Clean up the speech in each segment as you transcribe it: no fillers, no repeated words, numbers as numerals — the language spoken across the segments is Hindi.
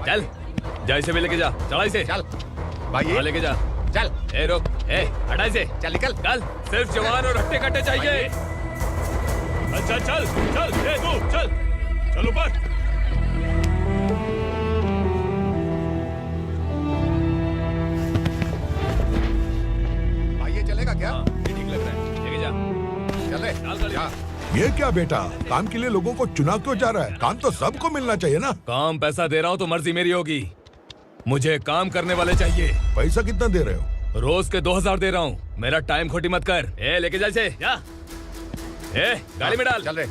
चल जा, इसे भी लेके जा, चला इसे। चल भाई हाँ, लेके जा। चल। ए रोक, ए हटा इसे। चल निकल। चल, सिर्फ जवान और हट्टे कट्टे चाहिए। अच्छा चल चल, ए तू चल, चल ऊपर। भाई ये चलेगा क्या? ये ठीक लग रहा है, लेके जा। चल रे, चल जा। ये क्या बेटा, काम के लिए लोगों को चुना क्यों जा रहा है? काम तो सबको मिलना चाहिए ना। काम पैसा दे रहा हूँ तो मर्जी मेरी होगी, मुझे काम करने वाले चाहिए। पैसा कितना दे रहे हो? रोज के 2000 दे रहा हूँ, मेरा टाइम खोटी मत कर। ए लेके जा इसे, जा। ए गाड़ी में डाल। चल रे।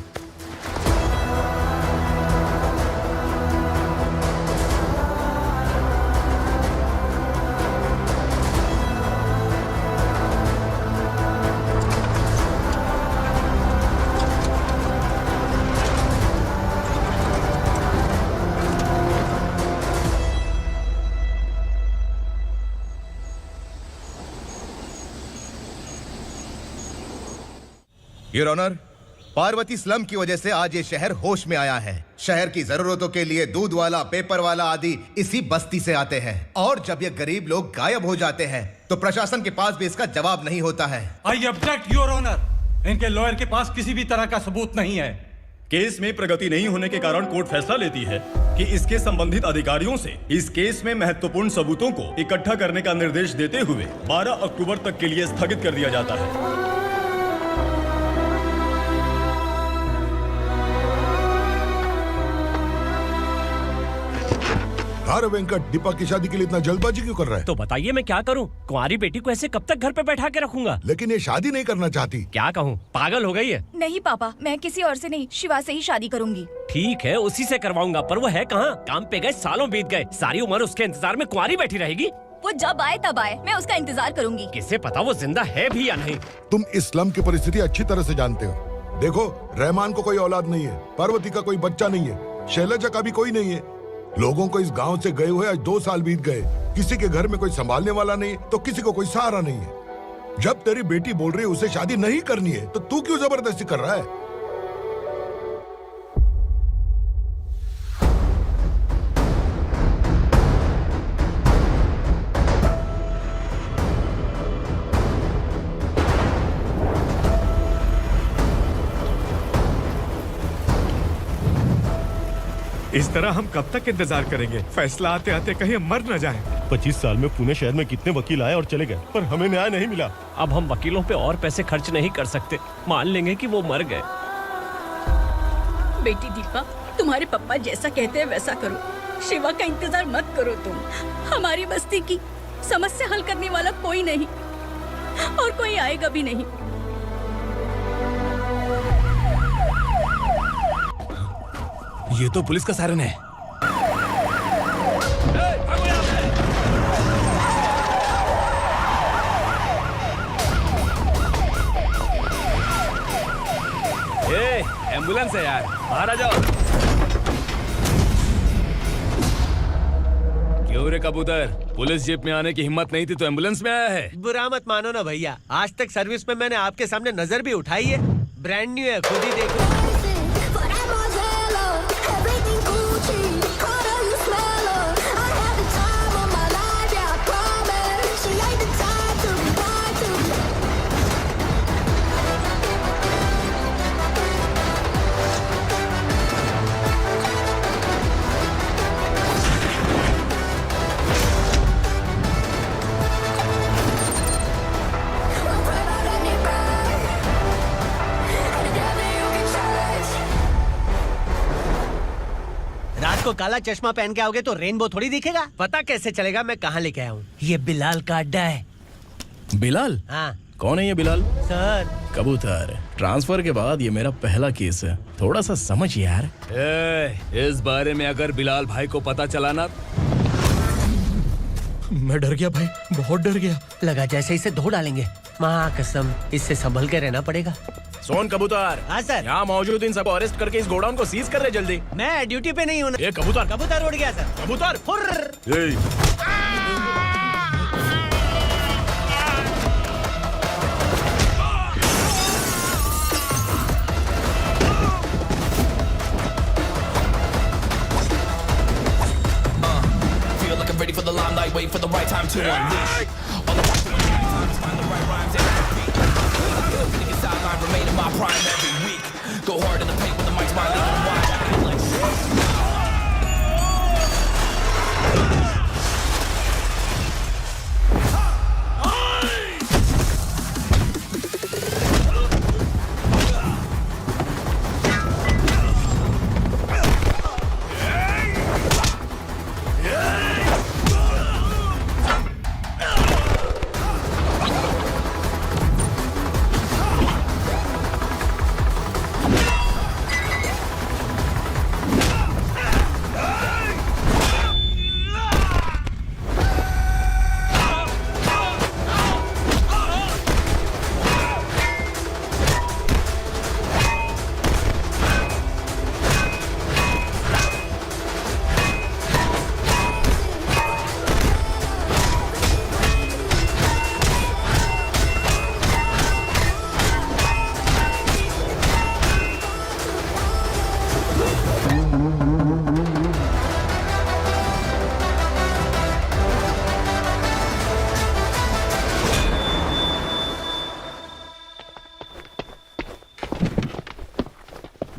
योर ऑनर, पार्वती स्लम की वजह से आज ये शहर होश में आया है। शहर की जरूरतों के लिए दूध वाला, पेपर वाला आदि इसी बस्ती से आते हैं, और जब ये गरीब लोग गायब हो जाते हैं तो प्रशासन के पास भी इसका जवाब नहीं होता है। I object your honour. इनके लॉयर के पास किसी भी तरह का सबूत नहीं है। केस में प्रगति नहीं होने के कारण कोर्ट फैसला लेती है कि इसके संबंधित अधिकारियों से इस केस में महत्वपूर्ण सबूतों को इकट्ठा करने का निर्देश देते हुए 12 अक्टूबर तक के लिए स्थगित कर दिया जाता है। अरे वेंकट, दीपक की शादी के लिए इतना जल्दबाजी क्यों कर रहा है? तो बताइए मैं क्या करूं? कुंवारी बेटी को ऐसे कब तक घर पे बैठा के रखूंगा? लेकिन ये शादी नहीं करना चाहती। क्या कहूं, पागल हो गई है। नहीं पापा, मैं किसी और से नहीं, शिवा से ही शादी करूंगी। ठीक है, उसी से करवाऊंगा, पर वो है कहाँ? काम पे गए, सालों बीत गए, सारी उम्र उसके इंतजार में कुंवारी बैठी रहेगी। वो जब आए तब आए, मैं उसका इंतजार करूंगी। किसे पता वो जिंदा है भी या नहीं। तुम इस्लाम की परिस्थिति अच्छी तरह से जानते हो। देखो, रहमान को कोई औलाद नहीं है, पार्वती का कोई बच्चा नहीं है, शैलजा का भी कोई नहीं है। लोगों को इस गांव से गए हुए आज 2 साल बीत गए। किसी के घर में कोई संभालने वाला नहीं, तो किसी को कोई सहारा नहीं है। जब तेरी बेटी बोल रही है उसे शादी नहीं करनी है, तो तू क्यों जबरदस्ती कर रहा है? इस तरह हम कब तक इंतजार करेंगे? फैसला आते आते कहीं हम मर न जाएं। 25 साल में पुणे शहर में कितने वकील आए और चले गए, पर हमें न्याय नहीं मिला। अब हम वकीलों पे और पैसे खर्च नहीं कर सकते, मान लेंगे कि वो मर गए। बेटी दीपा, तुम्हारे पापा जैसा कहते हैं वैसा करो। शिवा का इंतजार मत करो तुम। हमारी बस्ती की समस्या हल करने वाला कोई नहीं, और कोई आएगा भी नहीं। ये तो पुलिस का सायरन है। ए, एम्बुलेंस है यार, बाहर आ जाओ। क्यों रे कबूतर, पुलिस जीप में आने की हिम्मत नहीं थी तो एम्बुलेंस में आया है? बुरा मत मानो ना भैया, आज तक सर्विस में मैंने आपके सामने नजर भी उठाई है। ब्रांड न्यू है, खुद ही देखो। रात को काला चश्मा पहन के आओगे तो रेनबो थोड़ी दिखेगा। पता कैसे चलेगा मैं कहाँ लेके आया हूँ? ये बिलाल का अड्डा है। बिलाल? हाँ। कौन है ये बिलाल? सर, कबूतर, ट्रांसफर के बाद ये मेरा पहला केस है, थोड़ा सा समझ यार। इस बारे में अगर बिलाल भाई को पता चला ना। मैं डर गया भाई, बहुत डर गया। लगा जैसे इसे धो डालेंगे। माँ कसम, इससे संभल के रहना पड़ेगा। सोन कबूतर। हाँ सर। यहाँ मौजूद इन सबको अरेस्ट करके इस गोडाउन को सीज कर रहे जल्दी। मैं ड्यूटी पे नहीं हूँ। ये कबूतर। कबूतर उड़ गया सर। कबूतर। time to unleash. All the watch from my times, find the right rhymes and beat. Niggas sideline, remain in my prime every week. Go hard in the paint with the mic's my legal wide.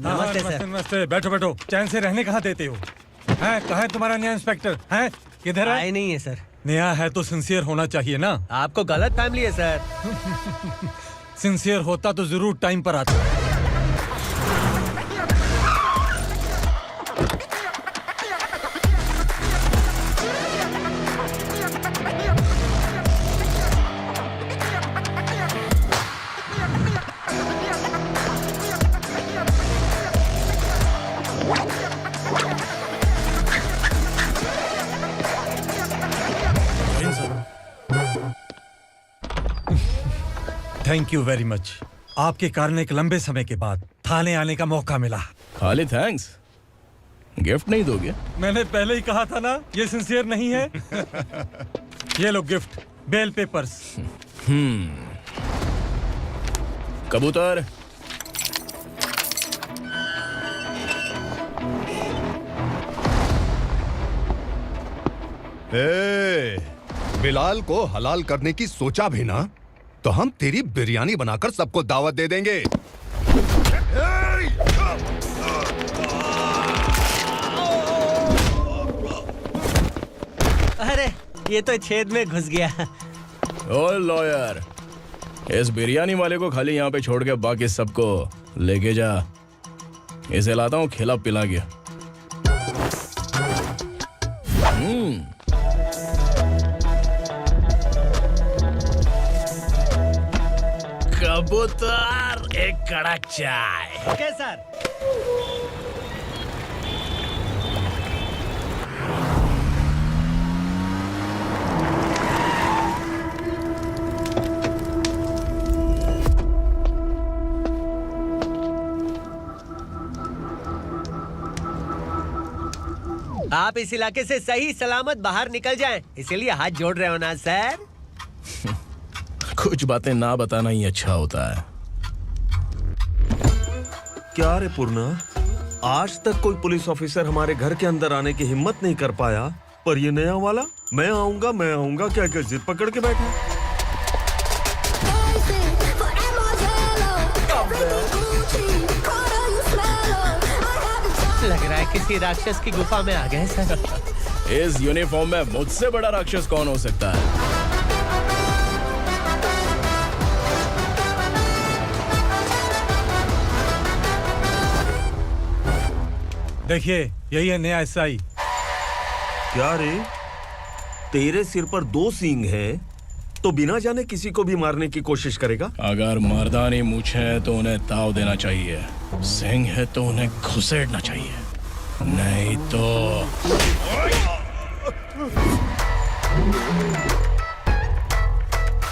नमस्ते सर। नमस्ते, बैठो बैठो। चैन से रहने कहाँ देते हो? हैं, कहाँ है तुम्हारा नया इंस्पेक्टर? हैं, किधर है? आए नहीं है सर। नया है तो सिंसियर होना चाहिए ना। आपको गलत फैमिली है सर। सिंसियर होता तो जरूर टाइम पर आता। Thank you very much. आपके कारण एक लंबे समय के बाद थाने आने का मौका मिला। खाली थैंक्स, गिफ्ट नहीं दोगे? मैंने पहले ही कहा था ना, ये सिंसियर नहीं है। ये लो गिफ्ट, बेल पेपर्स। कबूतर। बिलाल को हलाल करने की सोचा भी ना, तो हम तेरी बिरयानी बनाकर सबको दावत दे देंगे। अरे ये तो छेद में घुस गया। ओ लॉयर, इस बिरयानी वाले को खाली यहाँ पे छोड़ के बाकी सबको लेके जा। इसे लाता हूँ खिला पिला के। कबूतर, एक कड़क चाय। Okay sir. आप इस इलाके से सही सलामत बाहर निकल जाएं, इसीलिए हाथ जोड़ रहे हो ना सर। कुछ बातें ना बताना ही अच्छा होता है। क्या रे पूर्णा, आज तक कोई पुलिस ऑफिसर हमारे घर के अंदर आने की हिम्मत नहीं कर पाया, पर ये नया वाला मैं आऊंगा क्या क्या जिद पकड़ के बैठा। लग रहा है किसी राक्षस की गुफा में आ गए सर। इस यूनिफॉर्म में मुझसे बड़ा राक्षस कौन हो सकता है? देखिए, यही है नया एसआई। क्या रे, तेरे सिर पर 2 सींग है तो बिना जाने किसी को भी मारने की कोशिश करेगा? अगर मर्दानी मूंछ है तो उन्हें ताव देना चाहिए, सिंह है तो उन्हें घुसेड़ना चाहिए, नहीं तो।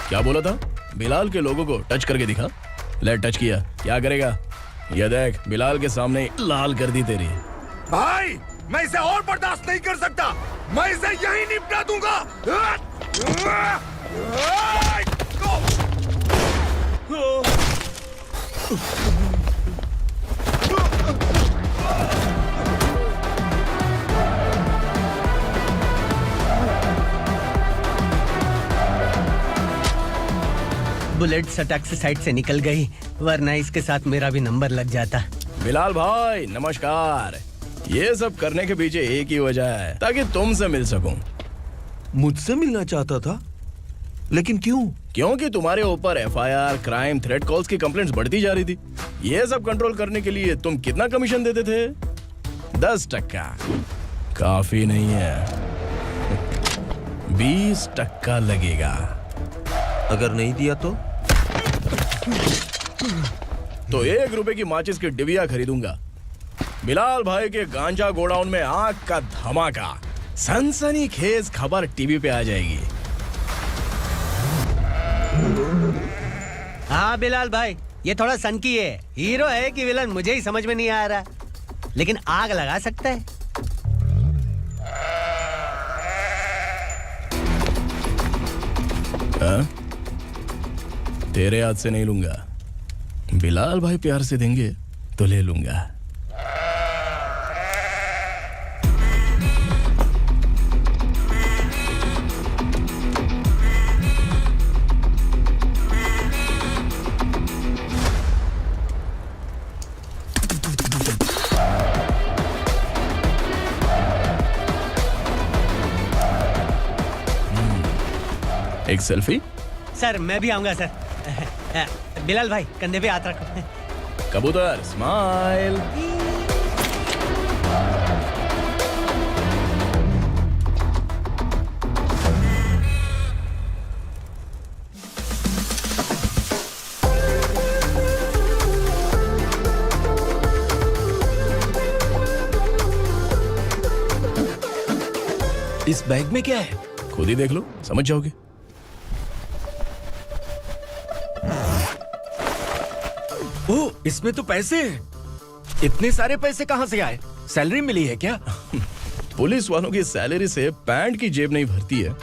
क्या बोला था? बिलाल के लोगों को टच करके दिखा। ले टच किया, क्या करेगा? ये देख, बिलाल के सामने लाल कर दी तेरी। भाई, मैं इसे और बर्दाश्त नहीं कर सकता। मैं इसे यहीं निपटा दूंगा। बुलेट सटक से साइड से निकल गई, वरना इसके साथ मेरा भी नंबर लग जाता। बिलाल भाई नमस्कार। ये सब करने के पीछे एक ही वजह है, ताकि तुमसे मिल सकूं। मुझसे मिलना चाहता था, लेकिन क्यों? क्योंकि तुम्हारे ऊपर एफआईआर, क्राइम, थ्रेट कॉल्स की कंप्लेंट्स बढ़ती जा रही थी। ये सब कंट्रोल करने के लिए तुम कितना कमीशन देते थे? 10%। काफी नहीं है, 20% लगेगा। अगर नहीं दिया तो 1 रुपए की माचिस की डिबिया खरीदूंगा। बिलाल भाई के गांजा गोडाउन में आग का धमाका, सनसनीखेज खबर टीवी पे आ जाएगी। हाँ बिलाल भाई, ये थोड़ा सनकी है। हीरो है कि विलन मुझे ही समझ में नहीं आ रहा, लेकिन आग लगा सकता है। तेरे हाथ से नहीं लूंगा, बिलाल भाई प्यार से देंगे तो ले लूंगा। एक सेल्फी? सर मैं भी आऊंगा सर। बिलाल भाई कंधे पे हाथ रखो। कबूतर स्माइल। इस बैग में क्या है? खुद ही देख लो, समझ जाओगे। ओह, इसमें तो पैसे हैं। इतने सारे पैसे कहाँ से आए? सैलरी मिली है क्या? पुलिस वालों की सैलरी से पैंट की जेब नहीं भरती है,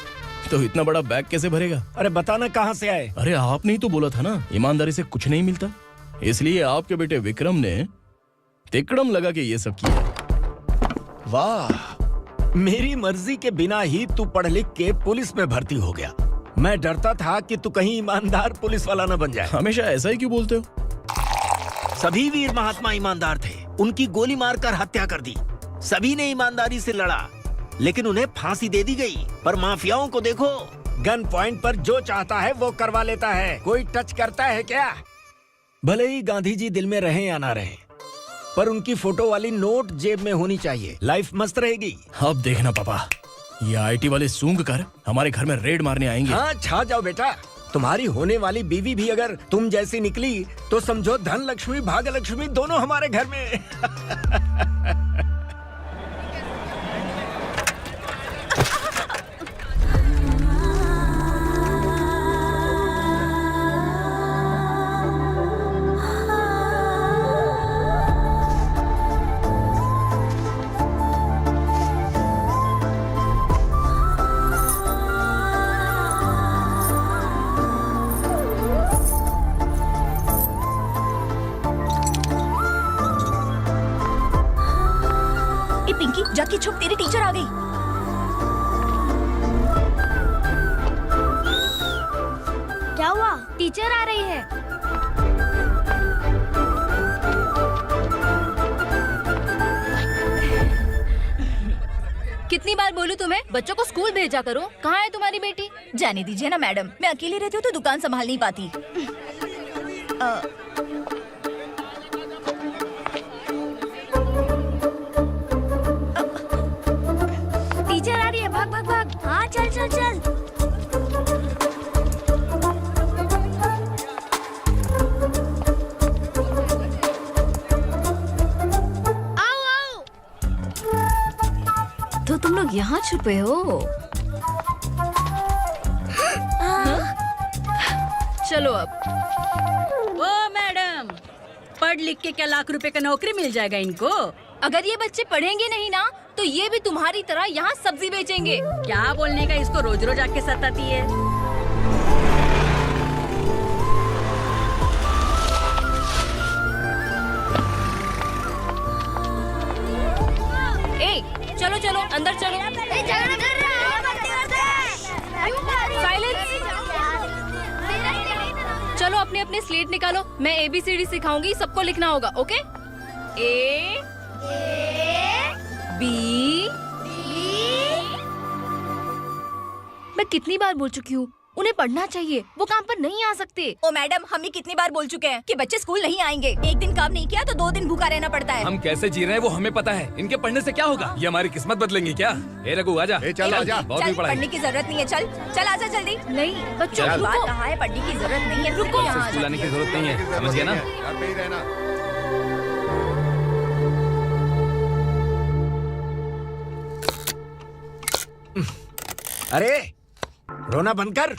तो इतना बड़ा बैग कैसे भरेगा? अरे बताना कहाँ से आए? अरे आपने ही तो बोला था ना, ईमानदारी से कुछ नहीं मिलता। इसलिए आपके बेटे विक्रम ने तिकड़म लगा के ये सब किया। वाह, मेरी मर्जी के बिना ही तू पढ़ लिख के पुलिस में भर्ती हो गया। मैं डरता था कि तू कहीं ईमानदार पुलिस वाला न बन जाए। हमेशा ऐसा ही क्यों बोलते हो? सभी वीर महात्मा ईमानदार थे, उनकी गोली मारकर हत्या कर दी। सभी ने ईमानदारी से लड़ा, लेकिन उन्हें फांसी दे दी गई। पर माफियाओं को देखो, गन पॉइंट पर जो चाहता है वो करवा लेता है। कोई टच करता है क्या? भले ही गांधी जी दिल में रहे या ना रहे, पर उनकी फोटो वाली नोट जेब में होनी चाहिए। लाइफ मस्त रहेगी। अब देखना पापा, ये आईटी वाले सूंघ कर हमारे घर में रेड मारने आएंगे। हाँ, छा जाओ बेटा। तुम्हारी होने वाली बीवी भी अगर तुम जैसी निकली तो समझो धन लक्ष्मी भाग्य लक्ष्मी दोनों हमारे घर में। पिंकी जाके छुप, तेरी टीचर आ गई। क्या हुआ? टीचर आ रही है। कितनी बार बोलूं तुम्हें, बच्चों को स्कूल भेजा करो। कहाँ है तुम्हारी बेटी? जाने दीजिए ना मैडम, मैं अकेली रहती हूँ तो दुकान संभाल नहीं पाती। टीचर आ रही है, भाग भाग भाग। हाँ चल चल चल। आओ आओ। तो तुम लोग यहाँ छुपे हो? चलो अब। ओ मैडम, पढ़ लिख के क्या लाख रुपए का नौकरी मिल जाएगा इनको? अगर ये बच्चे पढ़ेंगे नहीं ना, तो ये भी तुम्हारी तरह यहाँ सब्जी बेचेंगे। क्या बोलने का, इसको रोज रोज आके सताती है। ए, चलो चलो अंदर चलो। झगड़ा कर रहा है। साइलेंस। अपने अपने स्लेट निकालो, मैं ABCD सिखाऊंगी, सबको लिखना होगा, ओके? A B मैं कितनी बार बोल चुकी हूँ, उन्हें पढ़ना चाहिए, वो काम पर नहीं आ सकते। ओ मैडम, हम भी कितनी बार बोल चुके हैं कि बच्चे स्कूल नहीं आएंगे। एक दिन काम नहीं किया तो 2 दिन भूखा रहना पड़ता है। हम कैसे जी रहे हैं वो हमें पता है, इनके पढ़ने से क्या होगा? ये हमारी किस्मत बदलेंगी क्या? ए रघु आजा। चल आजा। बहुत भी पढ़ाई। पढ़ने की जरूरत नहीं है, चल चल आजा जल्दी। नहीं बच्चों, बात रुको। कहा है, पढ़ने की जरूरत नहीं है, रुको। स्कूल आने की जरूरत नहीं है, समझ गया ना? घर पे ही रहना। अरे रोना बंद कर।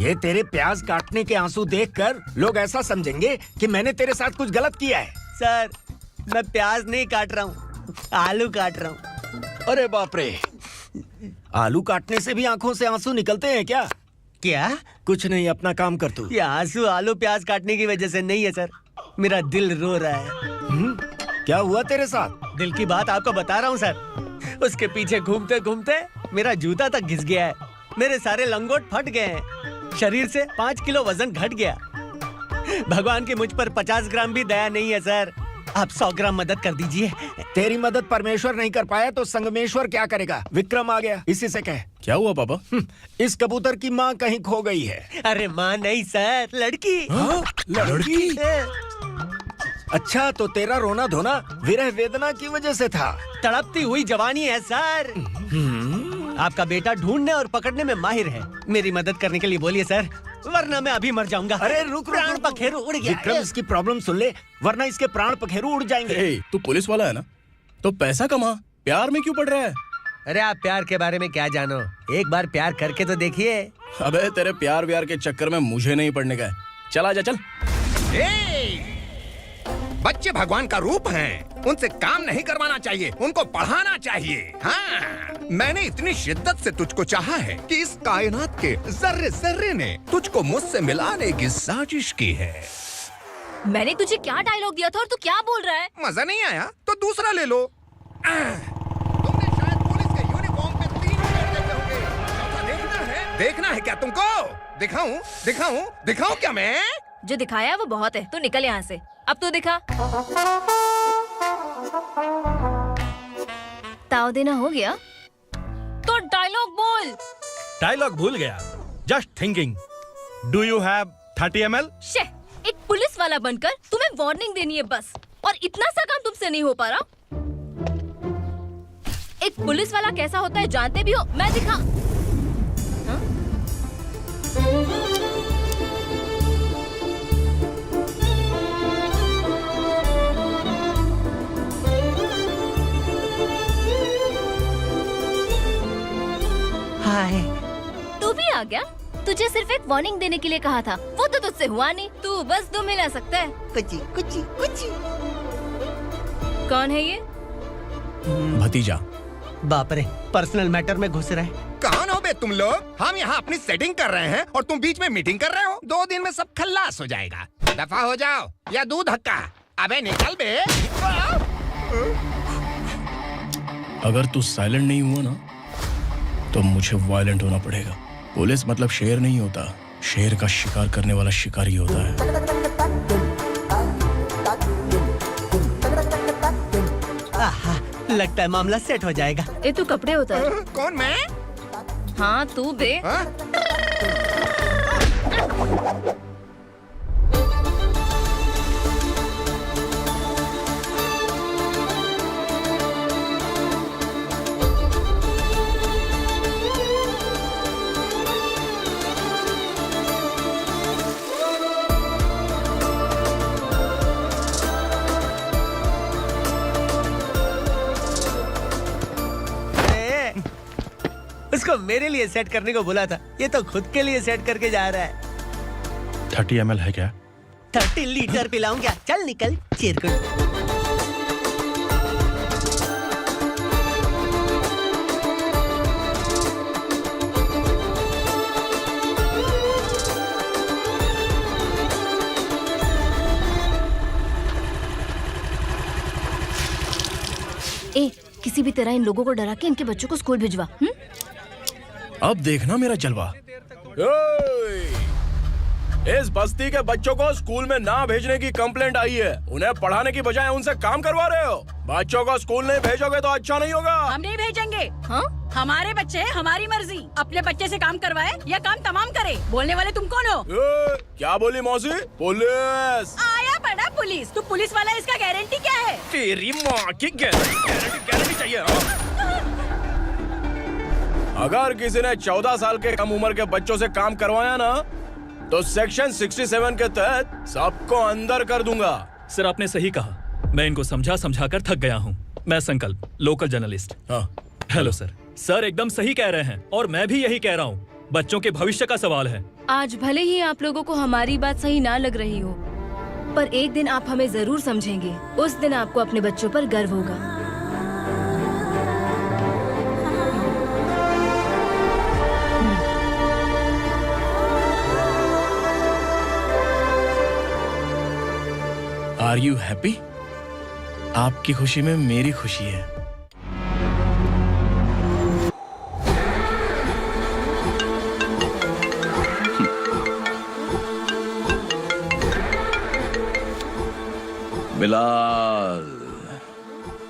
ये तेरे प्याज काटने के आंसू देखकर लोग ऐसा समझेंगे कि मैंने तेरे साथ कुछ गलत किया है। सर, मैं प्याज नहीं काट रहा हूँ, आलू काट रहा हूँ। अरे बाप रे, आलू काटने से भी आंखों से आंसू निकलते हैं क्या? क्या? कुछ नहीं, अपना काम कर तू। ये आंसू आलू प्याज काटने की वजह से नहीं है सर, मेरा दिल रो रहा है। क्या हुआ तेरे साथ? दिल की बात आपको बता रहा हूँ सर। उसके पीछे घूमते घूमते मेरा जूता तक घिस गया है, मेरे सारे लंगोट फट गए हैं, शरीर से 5 किलो वजन घट गया। भगवान की मुझ पर 50 ग्राम भी दया नहीं है सर, आप 100 ग्राम मदद कर दीजिए। तेरी मदद परमेश्वर नहीं कर पाया तो संगमेश्वर क्या करेगा? विक्रम आ गया, इसी से कह। क्या हुआ पापा? इस कबूतर की माँ कहीं खो गई है। अरे माँ नहीं सर, लड़की। लड़की? अच्छा, तो तेरा रोना धोना विरह वेदना की वजह से था। तड़पती हुई जवानी है सर। आपका बेटा ढूंढने और पकड़ने में माहिर है, मेरी मदद करने के लिए बोलिए सर, वरना मैं अभी मर जाऊंगा। अरे रुक, प्राण पखेरु उड़ गया। विक्रम, इसकी प्रॉब्लम सुन ले, वरना इसके प्राण पखेरु उड़ जाएंगे। ए, तू पुलिस वाला है ना, तो पैसा कमा, प्यार में क्यों पड़ रहा है? अरे आप प्यार के बारे में क्या जानो, एक बार प्यार करके तो देखिए। अबे तेरे प्यार व्यार के चक्कर में मुझे नहीं पड़ने का है, चल आजा चल। बच्चे भगवान का रूप हैं, उनसे काम नहीं करवाना चाहिए, उनको पढ़ाना चाहिए। हाँ, मैंने इतनी शिद्दत से तुझको चाहा है कि इस कायनात के जर्रे जर्रे ने तुझको मुझसे मिलाने की साजिश की है। मैंने तुझे क्या डायलॉग दिया था और तू क्या बोल रहा है? मजा नहीं आया तो दूसरा ले लो। तुमने शायद पुलिस के यूनिफॉर्म पे 3 कलर देखे होंगे। चौथा देखना है क्या तुमको? दिखाऊं दिखाऊं दिखाऊं क्या मैं? जो दिखाया वो बहुत है, तू निकल यहाँ से। अब तू दिखा। ताव देना हो गया तो डायलॉग बोल। डायलॉग भूल गया। Just thinking, do you have 30 ml? शे, एक पुलिस वाला बनकर तुम्हें वार्निंग देनी है बस, और इतना सा काम तुमसे नहीं हो पा रहा। एक पुलिस वाला कैसा होता है जानते भी हो? मैं दिखा। हाँ? हाय, तू भी आ गया? तुझे सिर्फ एक वार्निंग देने के लिए कहा था, वो तो तुझसे हुआ नहीं। तू बस 2 मिला सकता है। कुची कुची कुची। कौन है ये? भतीजा। बाप रे, पर्सनल मैटर में घुस रहे। कौन हो बे तुम लोग? हम यहाँ अपनी सेटिंग कर रहे हैं और तुम बीच में मीटिंग कर रहे हो। 2 दिन में सब खल्लास हो जाएगा। दफा हो जाओ या दूध हक्का। अबे निकल बे। अगर तू साइलेंट नहीं हुआ ना तो मुझे वायलेंट होना पड़ेगा। पुलिस मतलब शेर नहीं होता, शेर का शिकार करने वाला शिकारी होता है। आहा, लगता है मामला सेट हो जाएगा। ए तू कपड़े उतार। कौन मैं? हाँ तू बे। हाँ? उसको मेरे लिए सेट करने को बोला था, ये तो खुद के लिए सेट करके जा रहा है। 30 ml है क्या? 30 लीटर पिलाऊं क्या? चल निकल चिरकुट। ए, किसी भी तरह इन लोगों को डरा के इनके बच्चों को स्कूल भिजवा। अब देखना मेरा जलवा। इस बस्ती के बच्चों को स्कूल में ना भेजने की कंप्लेंट आई है। उन्हें पढ़ाने की बजाय उनसे काम करवा रहे हो। बच्चों को स्कूल नहीं भेजोगे तो अच्छा नहीं होगा। हम नहीं भेजेंगे। हाँ? हमारे बच्चे हमारी मर्जी। अपने बच्चे से काम करवाए या काम तमाम करे। बोलने वाले तुम कौन हो? क्या बोली मौसी? पुलिस आया बड़ा पुलिस। तू पुलिस वाला, इसका गारंटी क्या है? तेरी माँ की गारंटी चाहिए। अगर किसी ने 14 साल के कम उम्र के बच्चों से काम करवाया ना तो सेक्शन 67 के तहत सबको अंदर कर दूंगा। सर आपने सही कहा। मैं इनको समझा कर थक गया हूँ। मैं संकल्प, लोकल जर्नलिस्ट। हाँ। Hello sir. सर एकदम सही कह रहे हैं और मैं भी यही कह रहा हूँ। बच्चों के भविष्य का सवाल है। आज भले ही आप लोगों को हमारी बात सही ना लग रही हो, पर एक दिन आप हमें जरूर समझेंगे। उस दिन आपको अपने बच्चों पर गर्व होगा। Are you happy? आपकी खुशी में मेरी खुशी है। बिलाल।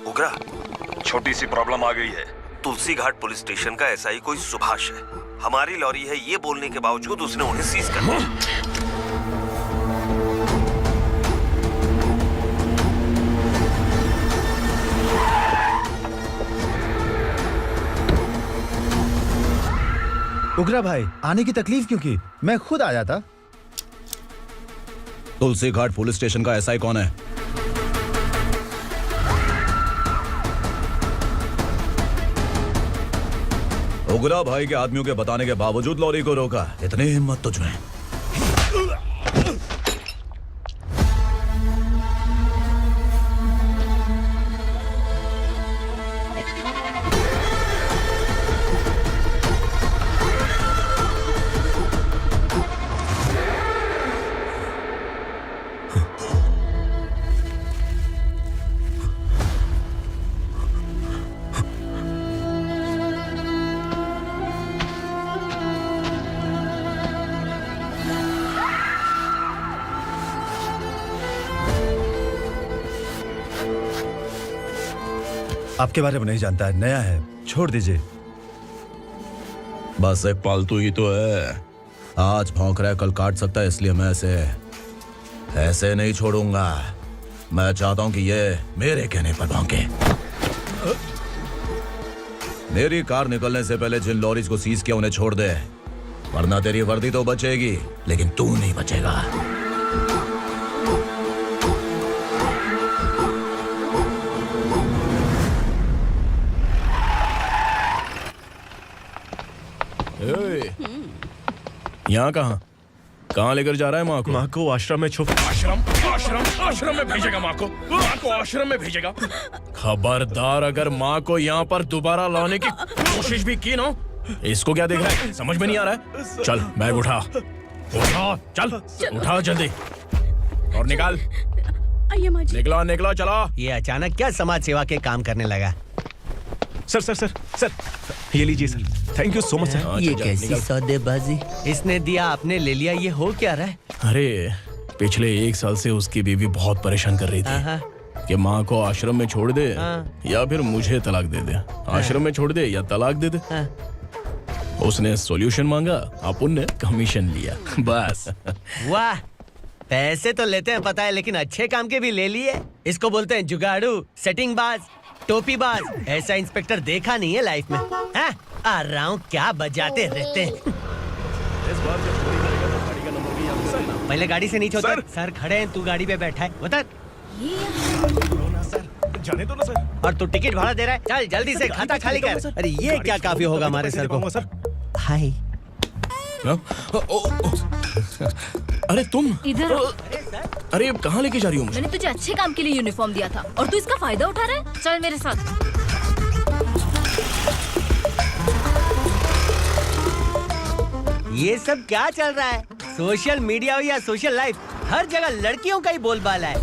उगरा, छोटी सी प्रॉब्लम आ गई है। तुलसी घाट पुलिस स्टेशन का एसआई कोई सुभाष है। हमारी लॉरी है ये बोलने के बावजूद उसने उन्हें सीज कर दिया। उगरा भाई, आने की तकलीफ क्यों की? मैं खुद आ जाता। तुलसी घाट पुलिस स्टेशन का एसआई कौन है? उगरा भाई के आदमियों के बताने के बावजूद लॉरी को रोका। इतनी हिम्मत तुझमें? आपके बारे में नहीं जानता है, नया है, छोड़ दीजिए। बस एक पालतू ही तो है। आज भौंक रहा है, कल काट सकता है, इसलिए मैं ऐसे नहीं छोड़ूंगा। मैं चाहता हूं कि ये मेरे कहने पर भौंके। मेरी कार निकलने से पहले जिन लॉरीज को सीज किया उन्हें छोड़ दे, वरना तेरी वर्दी तो बचेगी लेकिन तू नहीं बचेगा। यहाँ कहाँ लेकर जा रहा है माँ को? माँ को आश्रम में छुप। आश्रम में भेजेगा माँ को? माँ को आश्रम में भेजेगा? खबरदार, अगर माँ को यहाँ पर दोबारा लाने की कोशिश भी की ना, इसको क्या देख रहा है? समझ में नहीं आ रहा है? चल बैग उठा, चल उठा जल्दी और निकाल। निकला चला। ये अचानक क्या समाज सेवा के काम करने लगा? सर ये लीजिए sir. Thank you so much sir. ये कैसी सौदेबाजी? इसने दिया, आपने ले लिया, ये हो क्या रहा है? अरे पिछले 1 साल से उसकी बीवी बहुत परेशान कर रही थी कि माँ को आश्रम में छोड़ दे या फिर मुझे तलाक दे दे। आश्रम में छोड़ दे या तलाक दे दे। उसने सॉल्यूशन मांगा, अपन ने कमीशन लिया, बस। वाह, पैसे तो लेते हैं पता है, लेकिन अच्छे काम के भी ले लिए। इसको बोलते हैं जुगाड़ू, सेटिंग बाज, टोपी बाज। ऐसा इंस्पेक्टर देखा नहीं है लाइफ में। हाँ? आ रहा हूँ, क्या बजाते रहते हैं। पहले गाड़ी से नीचे उतर। सर खड़े हैं, तू गाड़ी पे बैठा है, उतर। जाने दो ना सर। और तू टिकट भाड़ा दे रहा है? चल जल्दी से खाता खाली कर। अरे ये क्या काफी होगा हमारे सर को? हाय। अरे तुम इधर। अरे कहाँ लेके जा रही हो मुझे? मैंने तुझे अच्छे काम के लिए यूनिफॉर्म दिया था और तू इसका फायदा उठा रहा है। चल मेरे साथ। ये सब क्या चल रहा है? सोशल मीडिया हो या सोशल लाइफ, हर जगह लड़कियों का ही बोलबाला है।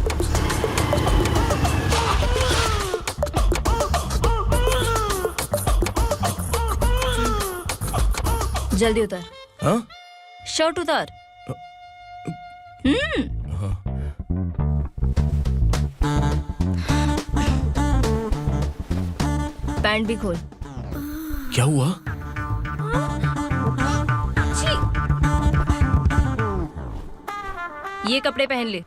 जल्दी उतर। हाँ? शर्ट उतार। पैंट भी खोल। क्या हुआ? ये कपड़े पहन ले।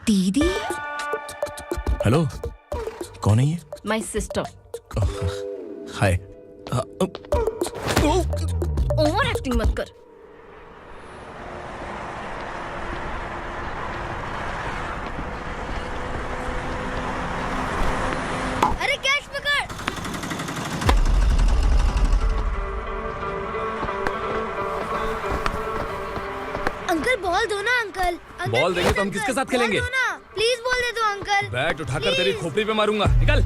दीदी। हेलो, कौन है ये? My sister. Hi. Over acting मत कर। अरे कैच पकड़। अंकल बॉल दो ना अंकल। बॉल देंगे तो हम किसके साथ खेलेंगे? प्लीज बॉल दे दो अंकल। बैट उठाकर तेरी खोपड़ी पे मारूंगा। निकल।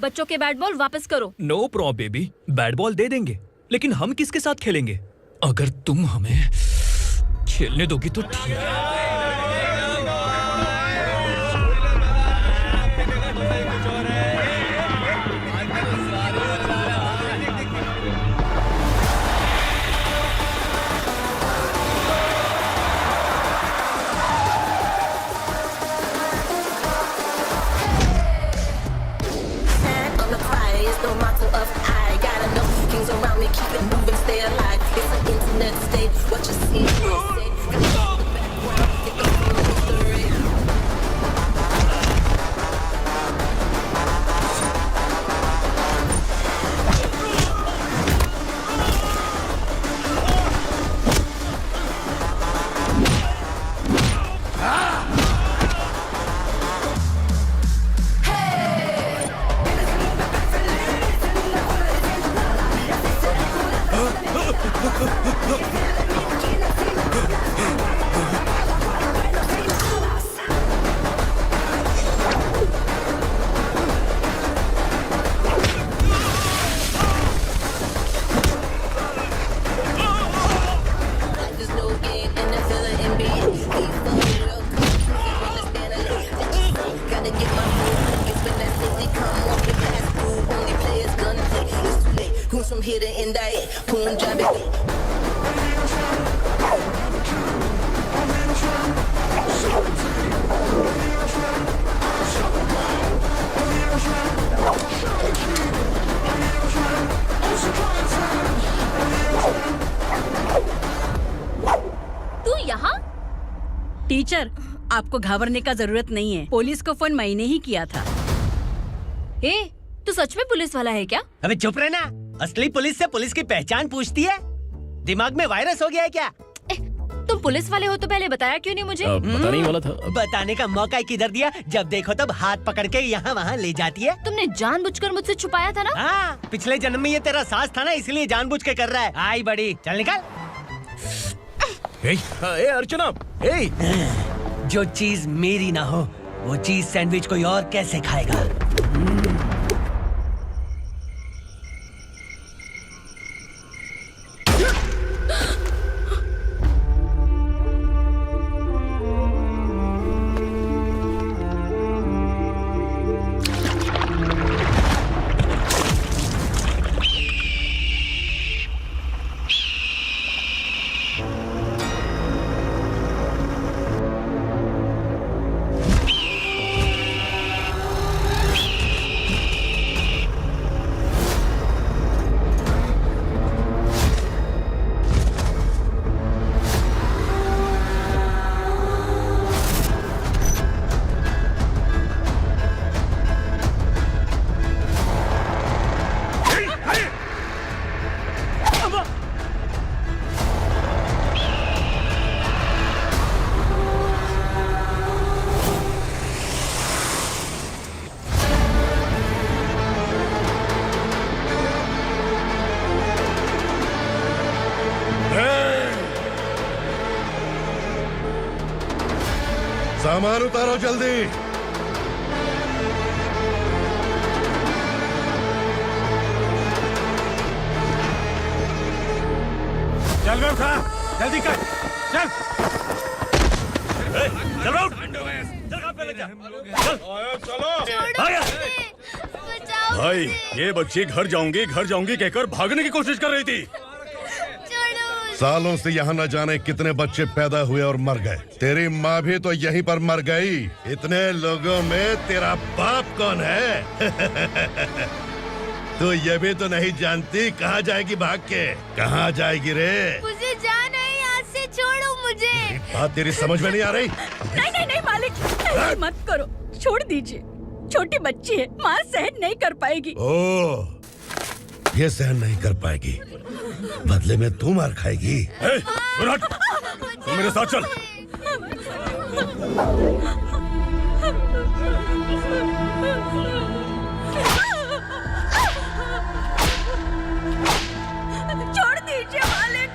बच्चों के बैट बॉल वापस करो। No problem baby, bat ball दे देंगे, लेकिन हम किसके साथ खेलेंगे? अगर तुम हमें खेलने दोगी तो ठीक है। टीचर, आपको घबराने का जरूरत नहीं है। पुलिस को फोन मैंने ही किया था। ए, तू सच में पुलिस वाला है क्या? अबे चुप रहना। असली पुलिस से पुलिस की पहचान पूछती है? दिमाग में वायरस हो गया है क्या? तुम पुलिस वाले हो तो पहले बताया क्यों नहीं मुझे? बताने ही वाला था। बताने का मौका किधर दिया? जब देखो तब हाथ पकड़ के यहाँ वहाँ ले जाती है। तुमने जानबूझकर मुझसे छुपाया था ना? हाँ, पिछले जन्म में ये तेरा सास था ना, इसलिए जानबूझ के कर रहा है। आई बड़ी, चल निकल। ए अर्चना, जो चीज मेरी ना हो वो चीज सैंडविच कोई और कैसे खाएगा? सामान उतारो जल्दी। चल रहा उठा, जल्दी कर, चल। चल रहा उठ। भाई ये बच्ची घर जाऊंगी कहकर भागने की कोशिश कर रही थी। सालों से यहाँ न जाने कितने बच्चे पैदा हुए और मर गए। तेरी माँ भी तो यहीं पर मर गई। इतने लोगों में तेरा बाप कौन है? तू ये भी तो नहीं जानती कहाँ जाएगी भाग के? कहाँ जाएगी रे? मुझे जाना है, यहाँ से छोड़ो मुझे। बात तेरी समझ में नहीं आ रही? नहीं नहीं नहीं मालिक, ऐसे मत करो, छोड़ दीजिए। छोटी बच्ची है, माँ सहन नहीं कर पाएगी। ओह, ये सहन नहीं कर पाएगी, बदले में तू मार खाएगी। तू मेरे साथ चल। छोड़ दीजिए मालिक।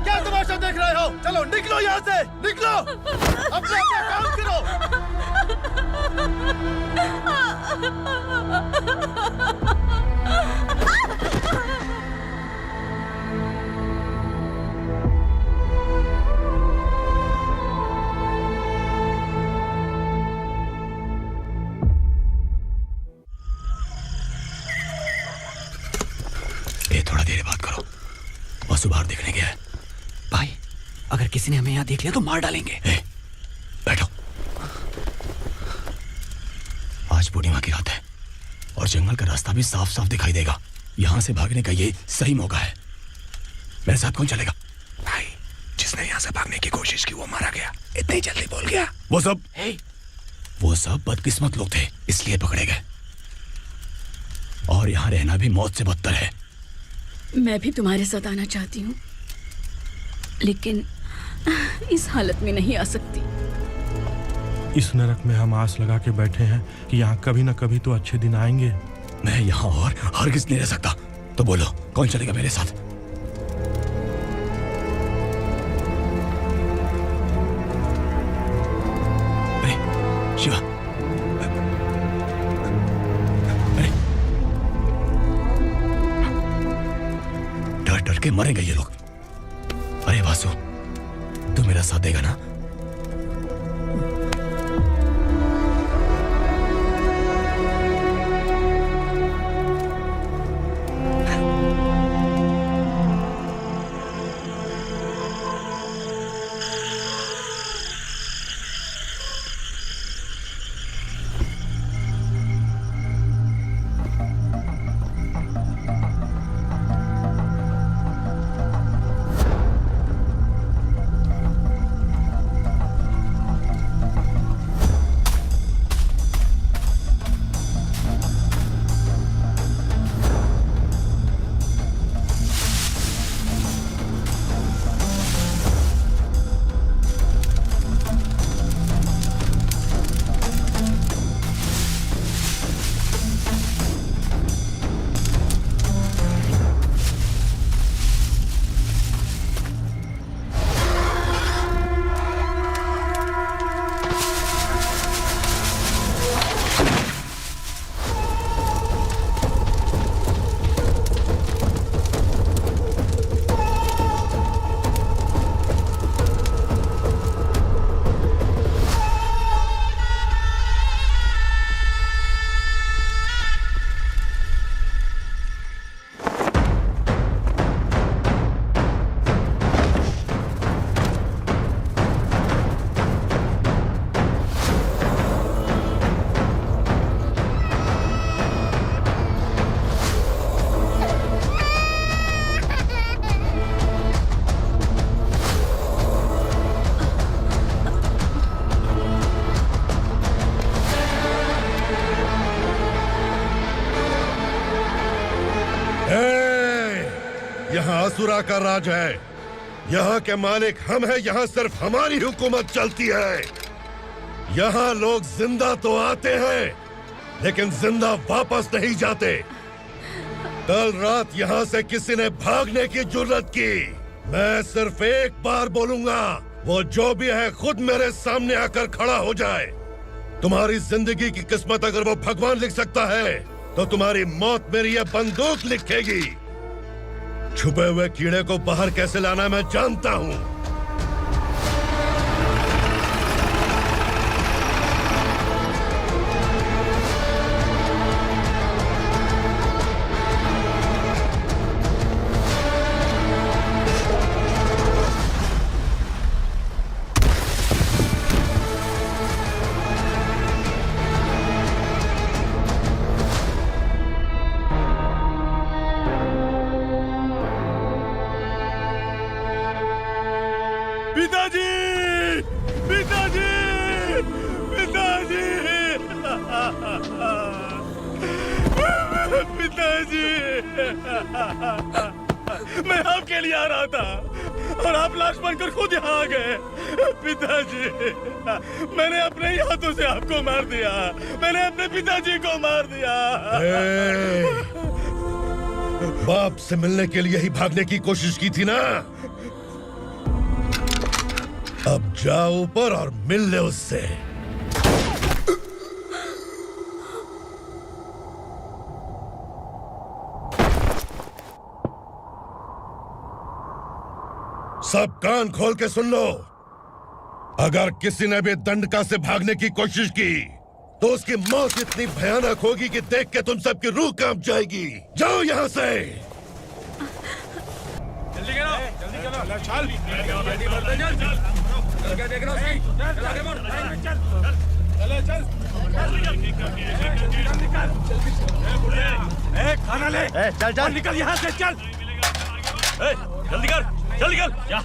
क्या तमाशा देख रहे हो? चलो निकलो यहाँ से, निकलो। अपना काम करो। ए, थोड़ा देर बात करो। वसु बाहर देखने गया है। भाई, अगर किसी ने हमें यहाँ देख लिया तो मार डालेंगे। बैठो। आज पूर्णिमा की रात है और जंगल का रास्ता भी साफ साफ दिखाई देगा। यहाँ से भागने का ये सही मौका है। मेरे साथ कौन चलेगा? भाई, जिसने यहाँ से भागने की कोशिश की वो मारा गया। इतनी जल्दी बोल गया। वो सब बदकिस्मत लोग थे, इसलिए पकड़े गए। और यहाँ रहना भी मौत से बदतर है। मैं भी तुम्हारे साथ आना चाहती हूँ, लेकिन इस हालत में नहीं आ सकती। इस नरक में हम आस लगा के बैठे हैं कि यहाँ कभी न कभी तो अच्छे दिन आएंगे। मैं यहाँ और हरगिज़ नहीं रह सकता। तो बोलो, कौन चलेगा मेरे साथ? अरे शिवा, अरे डर डर के मरेंगे ये लोग। अरे वासु, तू मेरा साथ देगा ना? यहाँ असुरा का राज है। यहाँ के मालिक हम हैं। यहाँ सिर्फ हमारी हुकूमत चलती है। यहाँ लोग जिंदा तो आते हैं, लेकिन जिंदा वापस नहीं जाते। कल रात यहाँ से किसी ने भागने की जुर्रत की, मैं सिर्फ एक बार बोलूंगा, वो जो भी है खुद मेरे सामने आकर खड़ा हो जाए। तुम्हारी जिंदगी की किस्मत अगर वो भगवान लिख सकता है तो तुम्हारी मौत मेरी ये बंदूक लिखेगी। छुपे हुए कीड़े को बाहर कैसे लाना है मैं जानता हूं। पिताजी, पिताजी, पिताजी, पिताजी, मैं आपके लिए आ रहा था और आप लाश बनकर खुद यहाँ आ गए। पिताजी, मैंने अपने ही हाथों से आपको मार दिया। मैंने अपने पिताजी को मार दिया। बाप से मिलने के लिए ही भागने की कोशिश की थी ना? अब जाओ ऊपर और मिल ले उससे। सब कान खोल के सुन लो। अगर किसी ने भी दंडका से भागने की कोशिश की तो उसकी मौत इतनी भयानक होगी कि देख के तुम सबकी रूह कांप जाएगी। जाओ यहाँ से। जल्दी करो, जल्दी करो, चल, जल्दी बढ़ते चल। क्या देख रहा है? चल आगे बढ़, चल, चल, चल, खाना ले, चल चल निकल यहाँ से, चल, जल्दी कर, जल्दी कर, जा,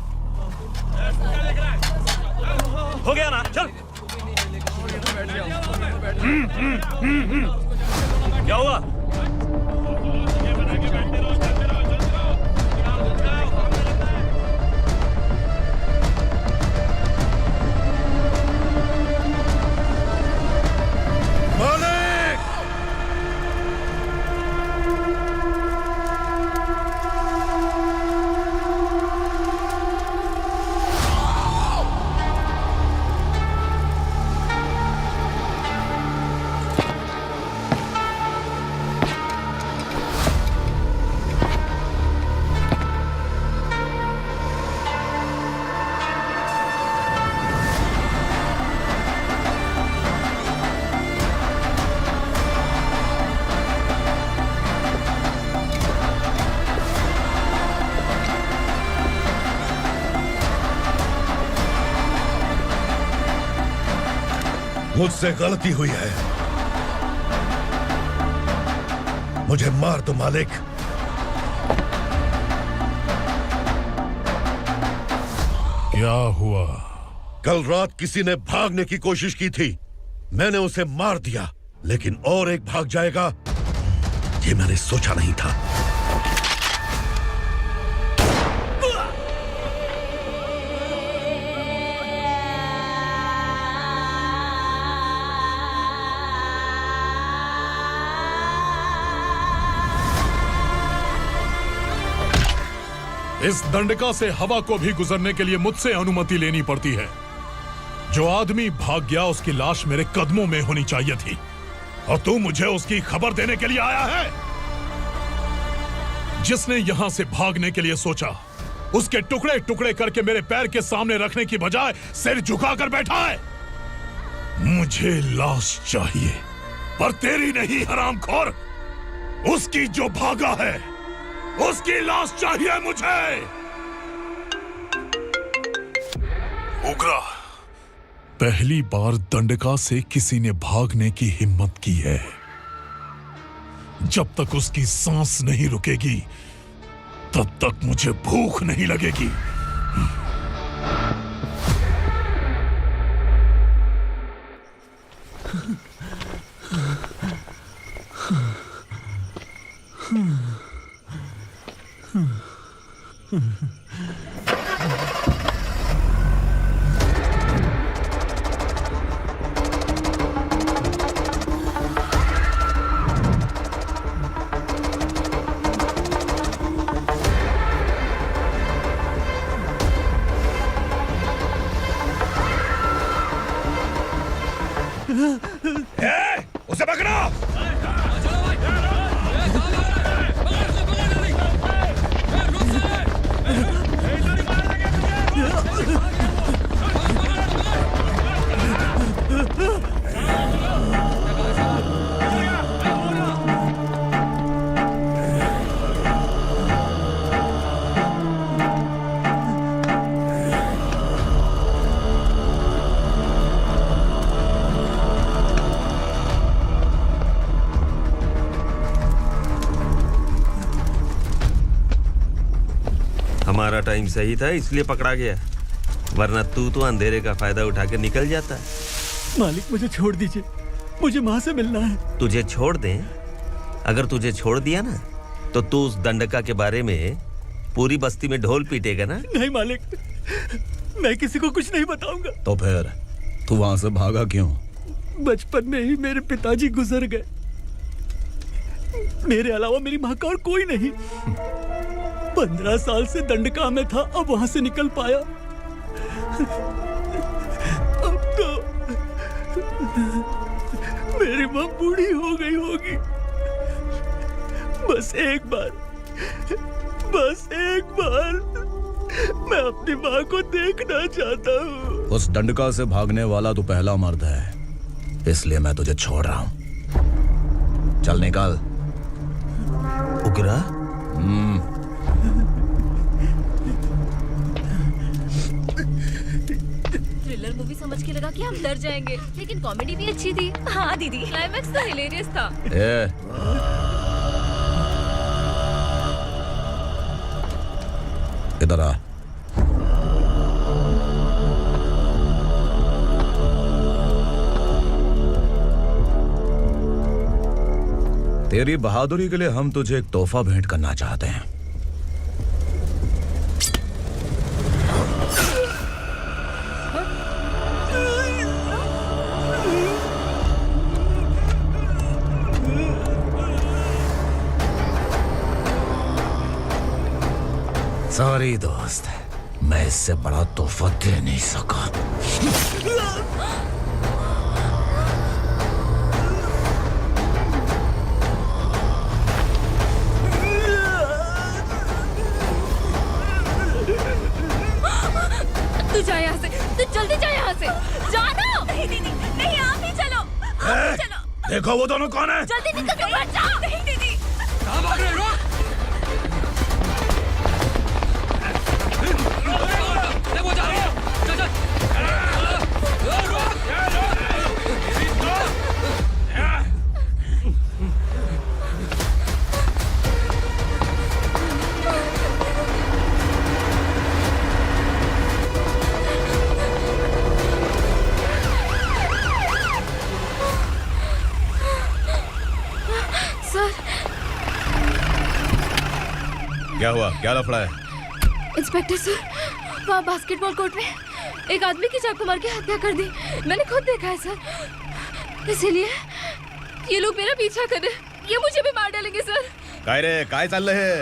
हो गया ना, चल। क्या हुआ? मुझसे गलती हुई है, मुझे मार दो मालिक। क्या हुआ? कल रात किसी ने भागने की कोशिश की थी, मैंने उसे मार दिया, लेकिन और एक भाग जाएगा ये मैंने सोचा नहीं था। इस दंडका से हवा को भी गुजरने के लिए मुझसे अनुमति लेनी पड़ती है। जो आदमी भाग गया उसकी लाश मेरे कदमों में होनी चाहिए थी, और तू मुझे उसकी खबर देने के लिए आया है। जिसने यहां से भागने के लिए सोचा उसके टुकड़े टुकड़े करके मेरे पैर के सामने रखने की बजाय सिर झुकाकर बैठा है। मुझे लाश चाहिए, पर तेरी नहीं हरामखोर, उसकी जो भागा है उसकी लाश चाहिए मुझे। उग्रा, पहली बार दंडका से किसी ने भागने की हिम्मत की है। जब तक उसकी सांस नहीं रुकेगी तब तक मुझे भूख नहीं लगेगी। उसे पकड़ो। हमारा टाइम सही था इसलिए पकड़ा गया, वरना तू तो अंधेरे का फायदा उठा के निकल जाता। मालिक मुझे छोड़ दीजिए, मुझे माँ से मिलना है। तुझे छोड़ दें? अगर तुझे छोड़ दिया ना तो तू उस दंडका के बारे में पूरी बस्ती में ढोल पीटेगा ना। नहीं मालिक, मैं किसी को कुछ नहीं बताऊंगा। तो फिर तू वहां से भागा क्यों? बचपन में ही मेरे पिताजी गुजर गए, मेरे अलावा मेरी माँ का और कोई नहीं। 15 साल से दंडका में था, अब वहां से निकल पाया। अब तो मेरी माँ बूढ़ी हो गई होगी। बस एक बार मैं अपनी माँ को देखना चाहता हूँ। उस दंडका से भागने वाला तू पहला मर्द है, इसलिए मैं तुझे छोड़ रहा हूँ। चल निकल। उग्रा? थ्रिलर मूवी समझ के लगा कि हम डर जाएंगे, लेकिन कॉमेडी भी अच्छी थी। हाँ दीदी, क्लाइमैक्स तो हिलेरियस था। इधर आ। तेरी बहादुरी के लिए हम तुझे एक तोहफा भेंट करना चाहते हैं। सॉरी दोस्त, मैं इससे बड़ा तोहफा दे नहीं सका। तू जा यहाँ से, तू जल्दी जा यहाँ से। जाना। नहीं दीदी, नहीं आप ही चलो, आप ही चलो। देखो वो दोनों कौन है? जल्दी निकल के बैठ जाओ। नहीं दीदी। कहाँ भाग रहे हो? वो जा रही है। चल चल। क्या हुआ? क्या लफड़ा है? इंस्पेक्टर सर, वहाँ बास्केटबॉल कोर्ट में एक आदमी की चाकू मार के हत्या कर दी। मैंने खुद देखा है सर, इसीलिए ये लोग मेरा पीछा कर रहे। ये मुझे भी मार डालेंगे सर। काय रे, काय चाललंय हे?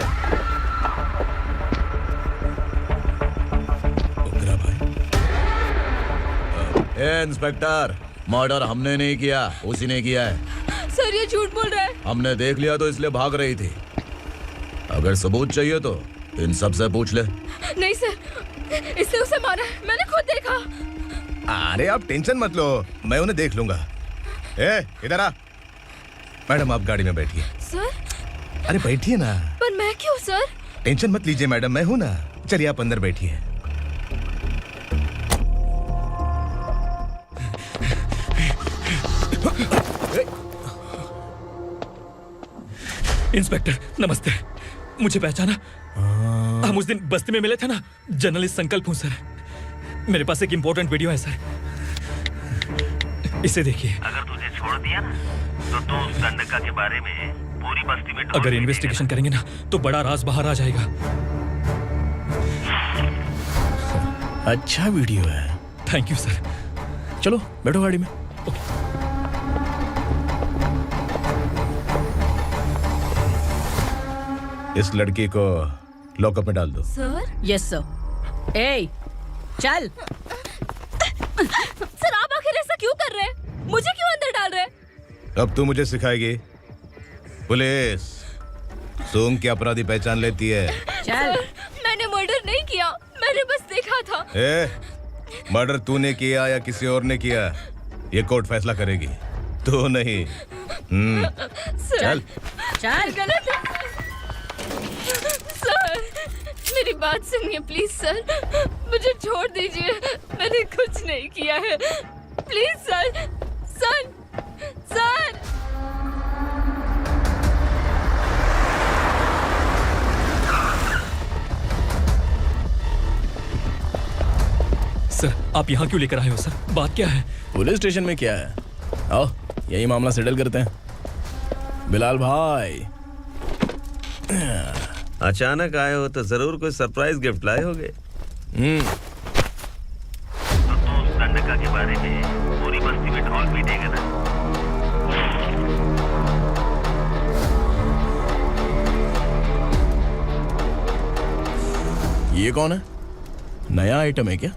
उग्रा भाई। ए इंस्पेक्टर, मर्डर हमने नहीं किया, उसी ने किया है। सर ये झूठ बोल रहा है। हमने देख लिया तो इसलिए भाग रही थी। अगर सबूत चाहिए तो इन सब से पूछ ले। नहीं सर, इसने उसे मारा है, मैंने खुद देखा। अरे आप टेंशन मत लो, मैं उन्हें देख लूंगा। ए, इधर आ। मैडम आप गाड़ी में बैठिए। सर? अरे बैठिए ना। पर मैं क्यों सर? टेंशन मत लीजिए मैडम, मैं हूं ना। चलिए आप अंदर बैठिए। इंस्पेक्टर नमस्ते, मुझे पहचाना? हम उस दिन बस्ती में मिले थे ना। जर्नलिस्ट संकल्प हूँ सर। मेरे पास एक इम्पोर्टेंट वीडियो है सर, इसे देखिए। अगर तुझे छोड़ दिया ना तो तू उस दंडका के बारे में पूरी बस्ती में अगर इन्वेस्टिगेशन करेंगे ना तो बड़ा राज बाहर आ जाएगा। अच्छा वीडियो है। Thank you sir. चलो बैठो गाड़ी में। इस लड़की को लॉकअप में डाल दो। सर? Yes sir. ए, चल। सर आप आखिर ऐसा क्यों कर रहे हैं? मुझे क्यों अंदर डाल रहे? अब तू मुझे सिखाएगी? पुलिस सूंघ के अपराधी पहचान लेती है। चल। मैंने मर्डर नहीं किया, मैंने बस देखा था। मर्डर तूने किया या किसी और ने किया, ये कोर्ट फैसला करेगी, तू नहीं। सर, चल। गलत है सर, मेरी बात सुनिए प्लीज सर, मुझे छोड़ दीजिए, मैंने कुछ नहीं किया है, please sir. Sir, sir. Sir, आप यहाँ क्यों लेकर आए हो सर? बात क्या है? पुलिस स्टेशन में क्या है? आओ यही मामला सेटल करते हैं। बिलाल भाई, अचानक आए हो तो जरूर कोई सरप्राइज गिफ्ट लाए होगे। तो उस दंडका के बारे में पूरी बस्ती में ढोल पीटेगा ना। ये कौन है? नया आइटम है क्या?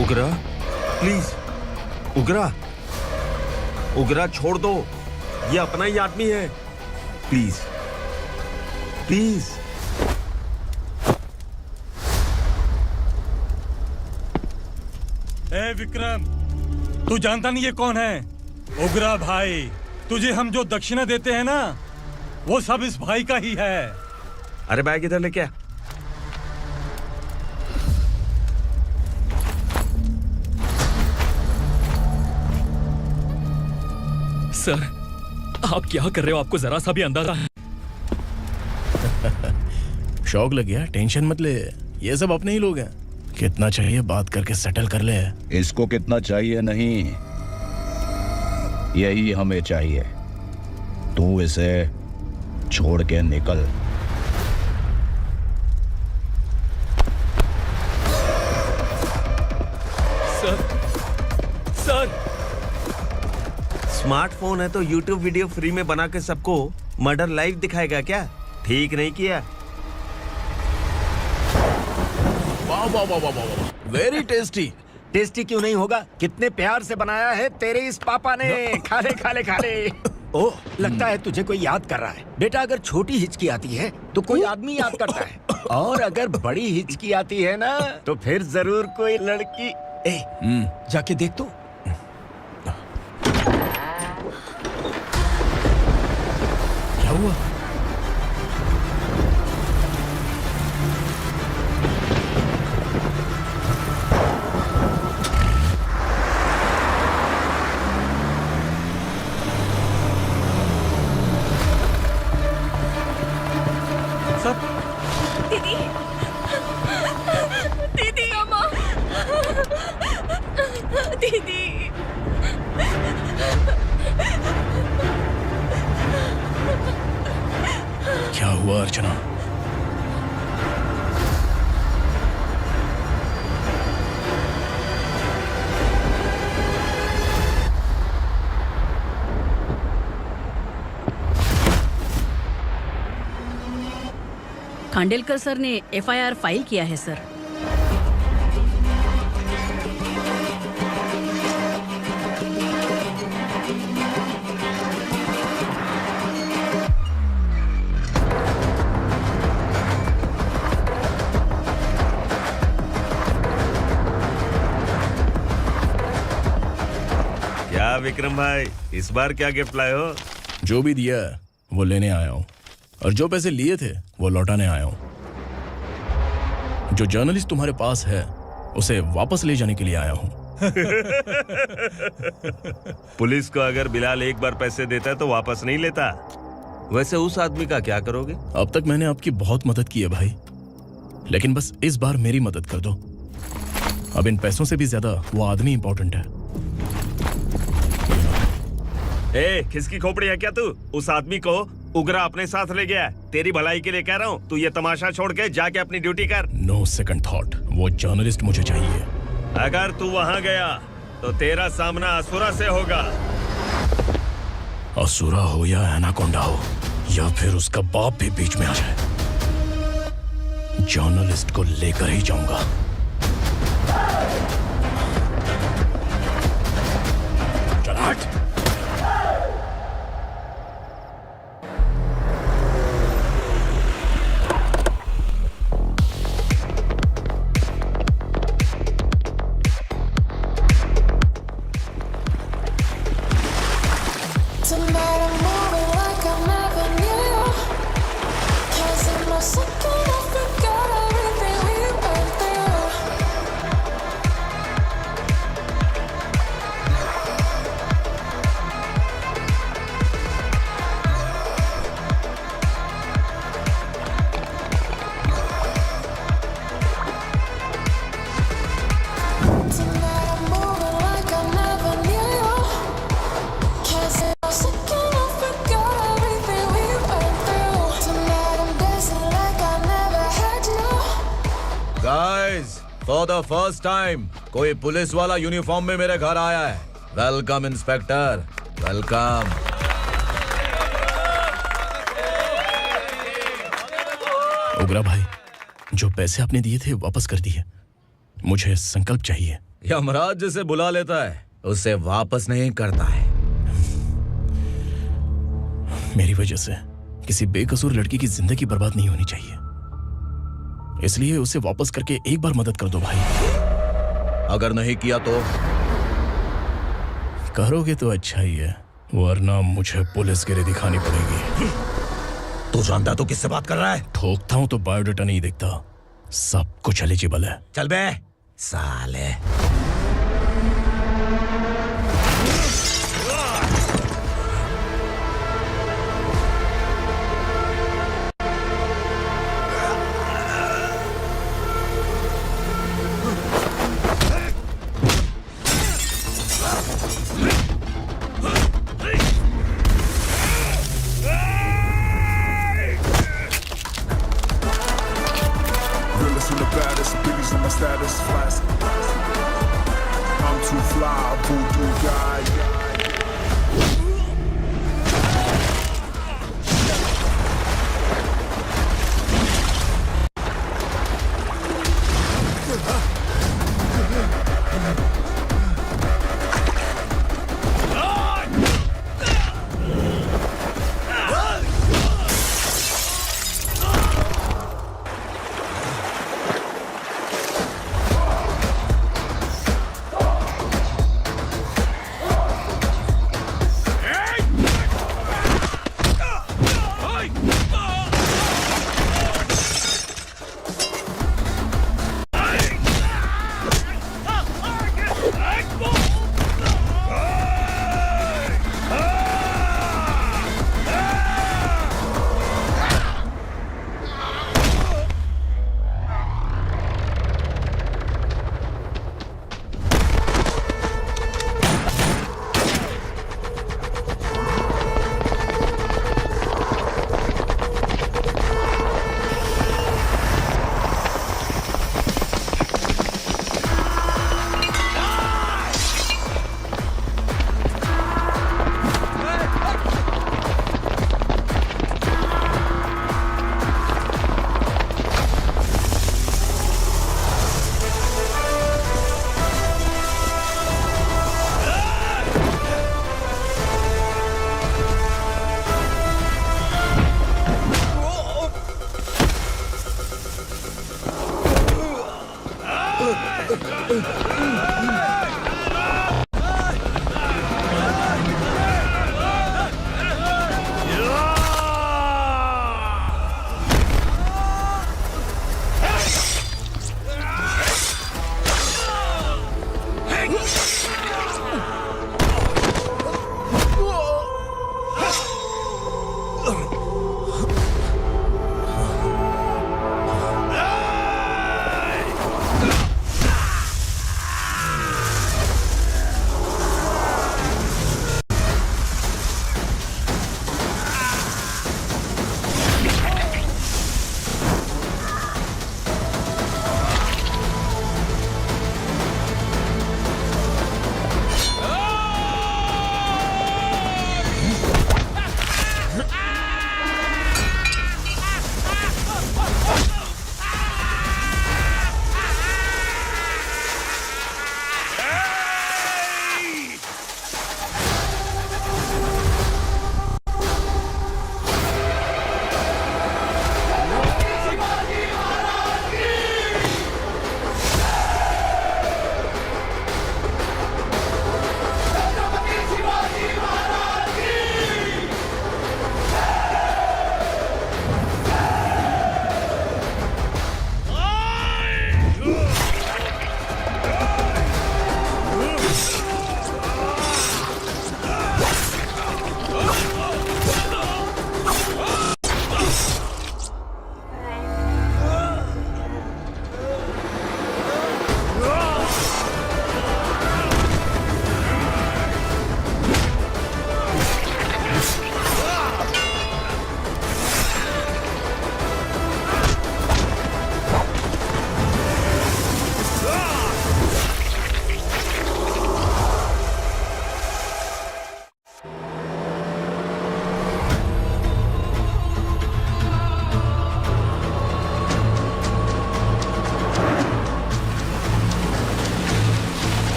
उगरा, प्लीज उगरा, उगरा छोड़ दो, ये अपना ही आदमी है, प्लीज प्लीज। ए विक्रम, तू जानता नहीं ये कौन है? उगरा भाई, तुझे हम जो दक्षिणा देते हैं ना, वो सब इस भाई का ही है। अरे बैग इधर लेके आ। सर, आप क्या कर रहे हो? आपको जरा सा भी अंदाजा है? शौक लग गया? टेंशन मत ले, ये सब अपने ही लोग हैं। कितना चाहिए बात करके सेटल कर ले। इसको कितना चाहिए नहीं, यही हमें चाहिए। तू इसे छोड़ के निकल। Sir, sir. स्मार्टफोन है तो YouTube वीडियो फ्री में बना के सबको मर्डर लाइव दिखाएगा क्या? ठीक नहीं किया। वाह वाह वाह वाह वाह, वेरी टेस्टी। टेस्टी क्यों नहीं होगा? कितने प्यार से बनाया है तेरे इस पापा ने। खा ले खा ले खा ले। ओह, लगता है तुझे कोई याद कर रहा है। बेटा, अगर छोटी हिचकी आती है तो कोई आदमी याद करता है, और अगर बड़ी हिचकी आती है ना तो फिर जरूर कोई लड़की। जाके देख तो। क्या हुआ? दीदी, दीदी, अम्मा, दीदी। क्या हुआ अर्चना? खांडेलकर सर ने एफआईआर फाइल किया है सर। क्या विक्रम भाई, इस बार क्या गिफ्ट लाए हो? जो भी दिया है वो लेने आया हूँ, और जो पैसे लिए थे वो लौटाने आया हूँ। जो जर्नलिस्ट तुम्हारे पास है उसे वापस ले जाने के लिए आया हूँ। पुलिस को अगर बिलाल एक बार पैसे देता है तो वापस नहीं लेता। वैसे उस आदमी का क्या करोगे? अब तक मैंने आपकी बहुत मदद की है भाई, लेकिन बस इस बार मेरी मदद कर दो। अब इन पैसों से भी ज्यादा वो आदमी इंपॉर्टेंट है। ए, किसकी खोपड़ी है क्या तू? उस आदमी को उगरा अपने साथ ले गया। तेरी भलाई के लिए कह रहा हूँ, तू ये तमाशा छोड़ के जाके अपनी ड्यूटी कर। नो सेकंड थॉट, वो जर्नलिस्ट मुझे चाहिए। अगर तू वहाँ गया तो तेरा सामना असुरा से होगा। असुरा हो या एनाकोंडा हो, या फिर उसका बाप भी बीच में आ जाए, जर्नलिस्ट को लेकर ही जाऊंगा। चल हट। फॉर द फर्स्ट टाइम कोई पुलिस वाला यूनिफॉर्म में मेरे घर आया है। Welcome inspector, welcome. उग्रा भाई, जो पैसे आपने दिए थे वापस कर दिए। मुझे संकल्प चाहिए। यमराज जिसे बुला लेता है उसे वापस नहीं करता है। मेरी वजह से किसी बेकसूर लड़की की जिंदगी बर्बाद नहीं होनी चाहिए, इसलिए उसे वापस करके एक बार मदद कर दो भाई। अगर नहीं किया तो? करोगे तो अच्छा ही है, वरना मुझे पुलिस गिरी दिखानी पड़ेगी। तू जानता तो किससे बात कर रहा है? ठोकता हूं तो बायोडाटा नहीं दिखता, सब कुछ एलिजिबल है। चल बे साले। Realest and the baddest, biggies on my status, flash.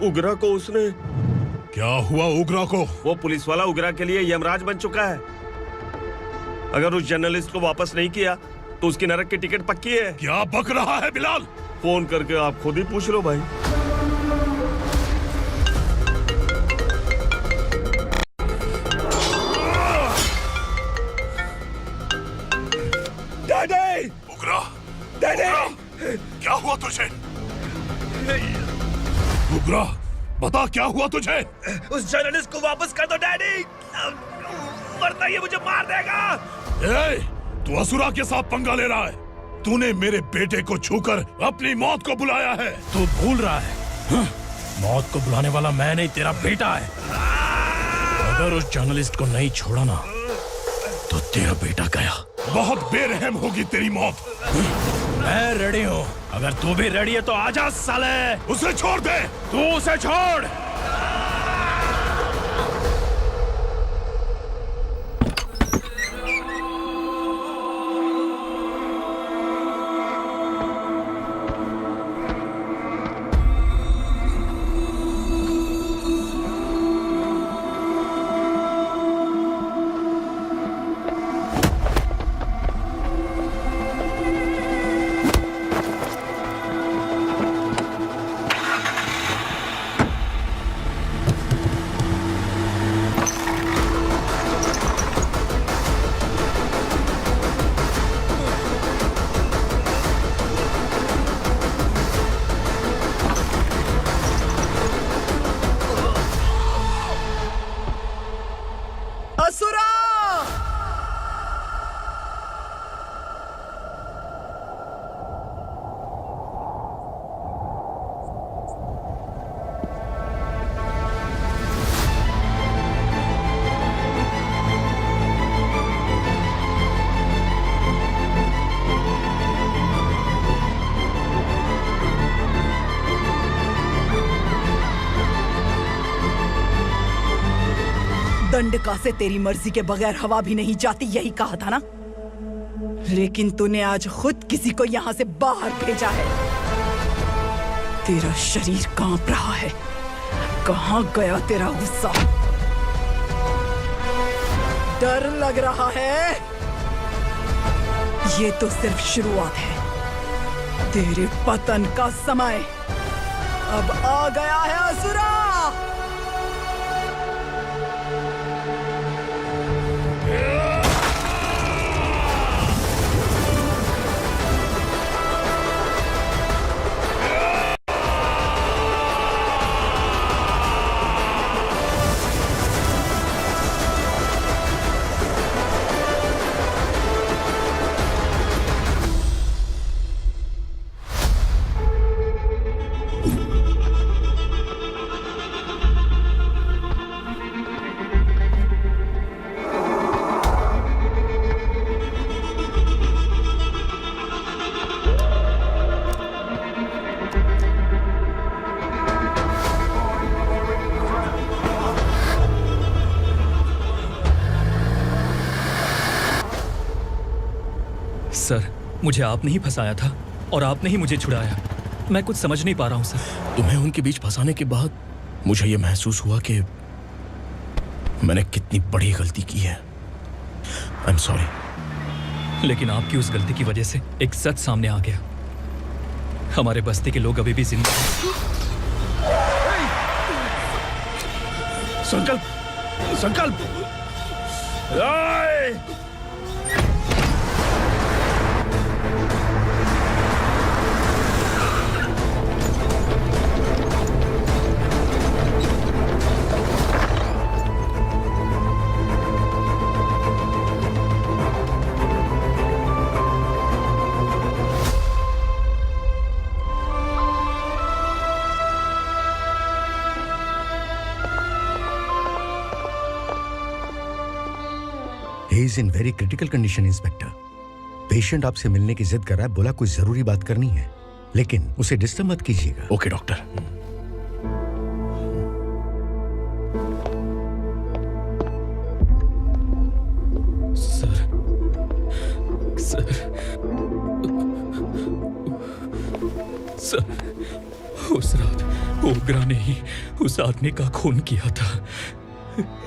उग्रा को उसने। क्या हुआ उग्रा को? वो पुलिस वाला उग्रा के लिए यमराज बन चुका है। अगर उस जर्नलिस्ट को वापस नहीं किया तो उसकी नरक की टिकट पक्की है। क्या बक रहा है बिलाल? फोन करके आप खुद ही पूछ लो भाई। डैडी! उग्रा! डैडी! क्या हुआ तुझे? उग्रा, बता क्या हुआ तुझे? उस जर्नलिस्ट को वापस कर दो डैडी, वरना ये मुझे मार देगा। ए, तू असुरा के साथ पंगा ले रहा है। तूने मेरे बेटे को छूकर अपनी मौत को बुलाया है। तू भूल रहा है, मौत को बुलाने वाला मैं नहीं, तेरा बेटा है। अगर उस जर्नलिस्ट को नहीं छोड़ा ना तो तेरा बेटा गया। बहुत बेरहम होगी तेरी मौत। मैं रेडी हूँ, अगर तू भी रेडी है तो आजा साले। उसे छोड़ दे। तू उसे छोड़। दंडका से तेरी मर्जी के बगैर हवा भी नहीं जाती, यही कहा था ना। लेकिन तूने आज खुद किसी को यहाँ से बाहर भेजा है। तेरा शरीर कांप रहा है। कहाँ गया तेरा गुस्सा? डर लग रहा है? ये तो सिर्फ शुरुआत है। तेरे पतन का समय अब आ गया है असुरा। सर, मुझे आपने ही फंसाया था और आपने ही मुझे छुड़ाया। मैं कुछ समझ नहीं पा रहा हूँ सर। तुम्हें उनके बीच फंसाने के बाद मुझे ये महसूस हुआ कि मैंने कितनी बड़ी गलती की है। I am sorry. लेकिन आपकी उस गलती की वजह से एक सच सामने आ गया। हमारे बस्ती के लोग अभी भी जिंदा हैं। संकल्प, संकल्प। He is in very critical condition, inspector. Patient आपसे मिलने की जिद कर रहा है, बोला कुछ जरूरी बात करनी है, लेकिन उसे डिस्टर्ब मत कीजिएगा। Okay doctor. सर, उस रात ओगरा ने ही उस आदमी का खून किया था।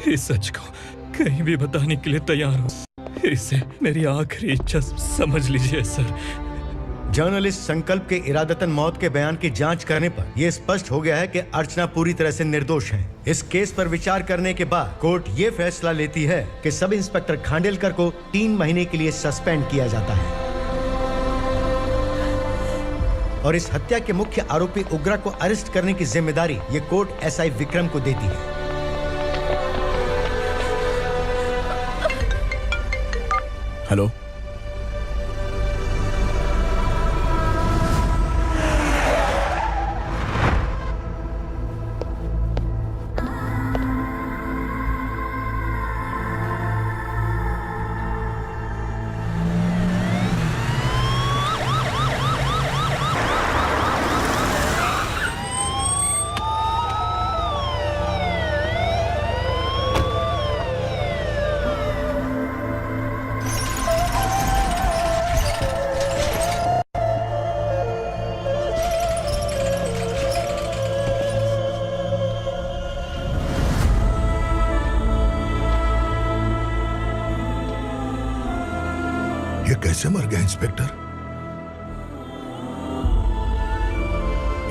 इस सच को कहीं भी बताने के लिए तैयार हूँ। इसे मेरी आखिरी इच्छा समझ लीजिए सर। जर्नलिस्ट संकल्प के इरादतन मौत के बयान की जांच करने पर यह स्पष्ट हो गया है कि अर्चना पूरी तरह से निर्दोष है। इस केस पर विचार करने के बाद कोर्ट ये फैसला लेती है कि सब इंस्पेक्टर खांडेलकर को 3 महीने के लिए सस्पेंड किया जाता है और इस हत्या के मुख्य आरोपी उग्रा को अरेस्ट करने की जिम्मेदारी ये कोर्ट एसआई विक्रम को देती है। हेलो, ये कैसे मर गया इंस्पेक्टर?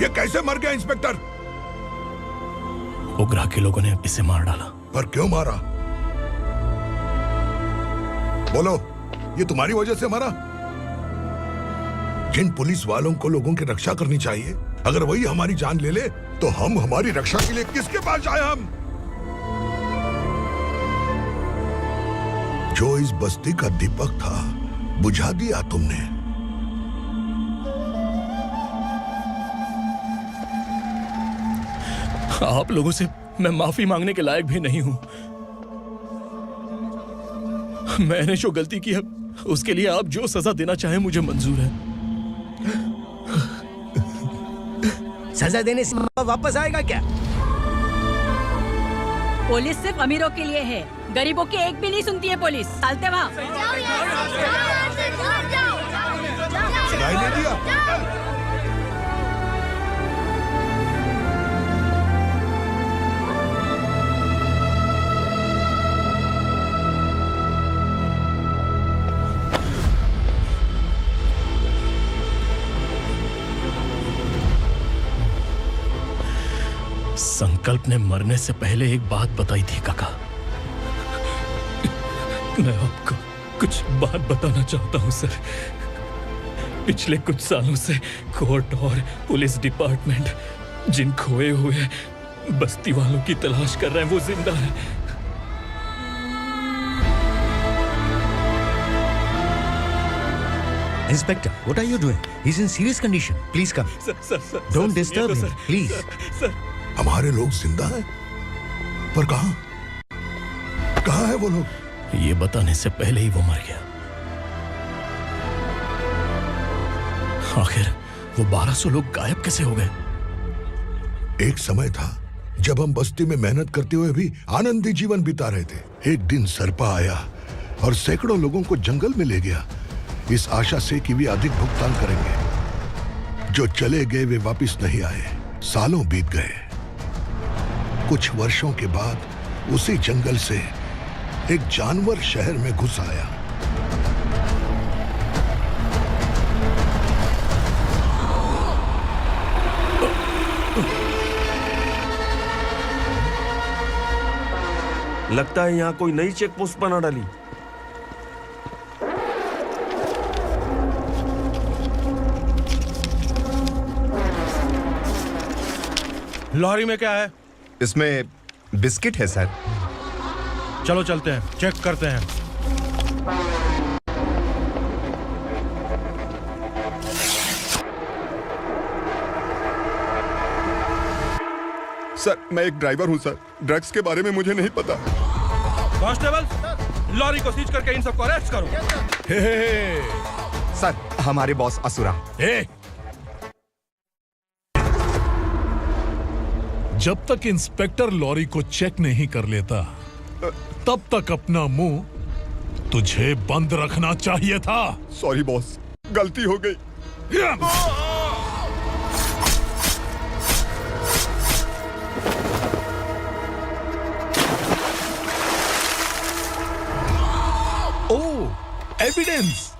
ये कैसे मर गया इंस्पेक्टर? उग्रा के लोगों ने इसे मार डाला। पर क्यों मारा? बोलो, ये तुम्हारी वजह से मारा? जिन पुलिस वालों को लोगों की रक्षा करनी चाहिए, अगर वही हमारी जान ले ले तो हम हमारी रक्षा के लिए किसके पास जाए? हम जो इस बस्ती का दीपक था बुझा दिया तुमने। आप लोगों से मैं माफी मांगने के लायक भी नहीं हूं। मैंने जो गलती की है उसके लिए आप जो सजा देना चाहें मुझे मंजूर है। सजा देने से वापस आएगा क्या? पुलिस सिर्फ अमीरों के लिए है, गरीबों की एक भी नहीं सुनती है पुलिस। चलते वहाँ। सुनाई नहीं दिया? संकल्प ने मरने से पहले एक बात बताई थी काका। मैं आपको कुछ बात बताना चाहता हूं सर। पिछले कुछ सालों से कोर्ट और पुलिस डिपार्टमेंट जिन खोए हुए बस्ती वालों की तलाश कर रहे हैं वो जिंदा है। Inspector, what are you doing? He's in serious condition. Please come. Sir, Don't disturb him, please. Sir, हमारे लोग जिंदा हैं, पर कहां? कहां है वो लोग? ये बताने से पहले ही वो मर गया। आखिर वो 1200 लोग गायब कैसे हो गए? एक समय था जब हम बस्ती में मेहनत करते हुए भी आनंदी जीवन बिता रहे थे। एक दिन सरपा आया और सैकड़ों लोगों को जंगल में ले गया, इस आशा से कि वे अधिक भुगतान करेंगे। जो चले गए वे वापस नहीं आए। सालों बीत गए। कुछ वर्षों के बाद उसी जंगल से एक जानवर शहर में घुस आया। लगता है यहाँ कोई नई चेक पोस्ट बना डाली। लॉरी में क्या है? इसमें बिस्किट है सर। चलो चलते हैं, चेक करते हैं। सर, मैं एक ड्राइवर हूं सर। ड्रग्स के बारे में मुझे नहीं पता। कांस्टेबल, लॉरी को सीज करके इन सबको अरेस्ट करो। सर, हमारे बॉस असुरा। जब तक इंस्पेक्टर लॉरी को चेक नहीं कर लेता तब तक अपना मुंह तुझे बंद रखना चाहिए था। सॉरी बॉस, गलती हो गई। एविडेंस।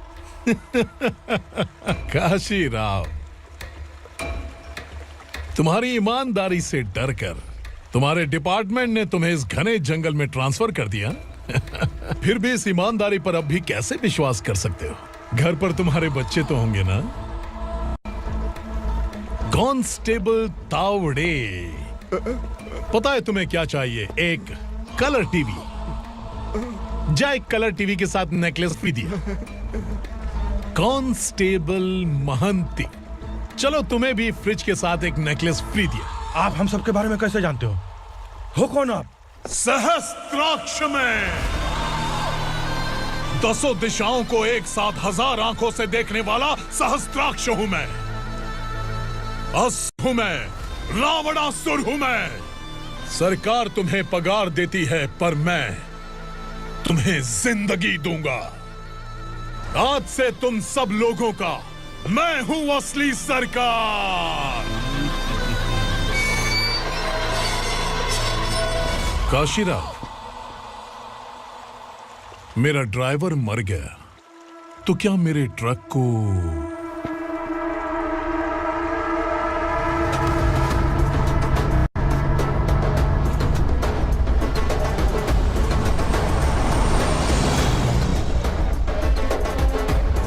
काशी राव, तुम्हारी ईमानदारी से डरकर तुम्हारे डिपार्टमेंट ने तुम्हें इस घने जंगल में ट्रांसफर कर दिया। फिर भी इस ईमानदारी पर अब भी कैसे विश्वास कर सकते हो? घर पर तुम्हारे बच्चे तो होंगे ना? कांस्टेबल तावड़े, पता है तुम्हें क्या चाहिए? एक कलर टीवी। जा एक कलर टीवी के साथ नेकलेस भी दिया। कांस्टेबल महंती, चलो तुम्हें भी फ्रिज के साथ एक नेकलेस फ्री दिया। आप हम सब के बारे में कैसे जानते हो कौन आप? सहस्त्राक्ष में 10 दिशाओं को एक साथ 1000 आंखों से देखने वाला सहस्त्राक्ष हूं मैं। असुर हूं मैं, रावणासुर हूं मैं। सरकार तुम्हें पगार देती है पर मैं तुम्हें जिंदगी दूंगा। आज से तुम सब लोगों का मैं हूं असली सरकार। काशीराव, मेरा ड्राइवर मर गया तो क्या मेरे ट्रक को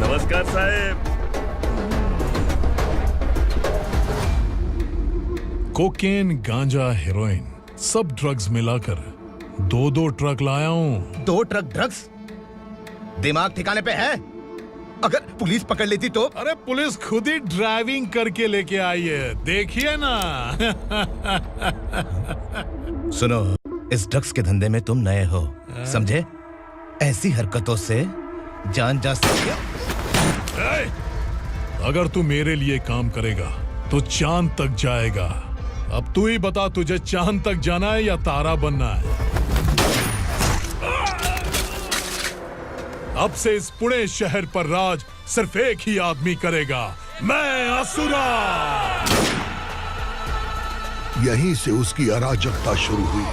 नमस्कार साहब। कोकेन, गांजा, हेरोइन सब ड्रग्स मिलाकर 2 ट्रक लाया हूं। 2 ट्रक ड्रग्स? दिमाग ठिकाने पे है? अगर पुलिस पकड़ लेती तो? अरे पुलिस खुद ही ड्राइविंग करके लेके आई है, देखिए ना। सुनो, इस ड्रग्स के धंधे में तुम नए हो, समझे? ऐसी हरकतों से जान जा सकती है। अगर तू मेरे लिए काम करेगा तो चांद तक जाएगा। अब तू ही बता, तुझे चांद तक जाना है या तारा बनना है? अब से इस पुणे शहर पर राज सिर्फ एक ही आदमी करेगा, मैं असुरा। यहीं से उसकी अराजकता शुरू हुई।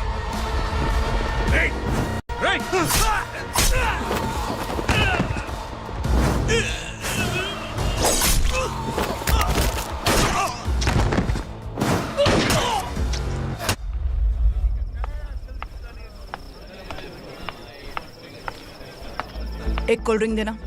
एक कोल्ड ड्रिंक देना।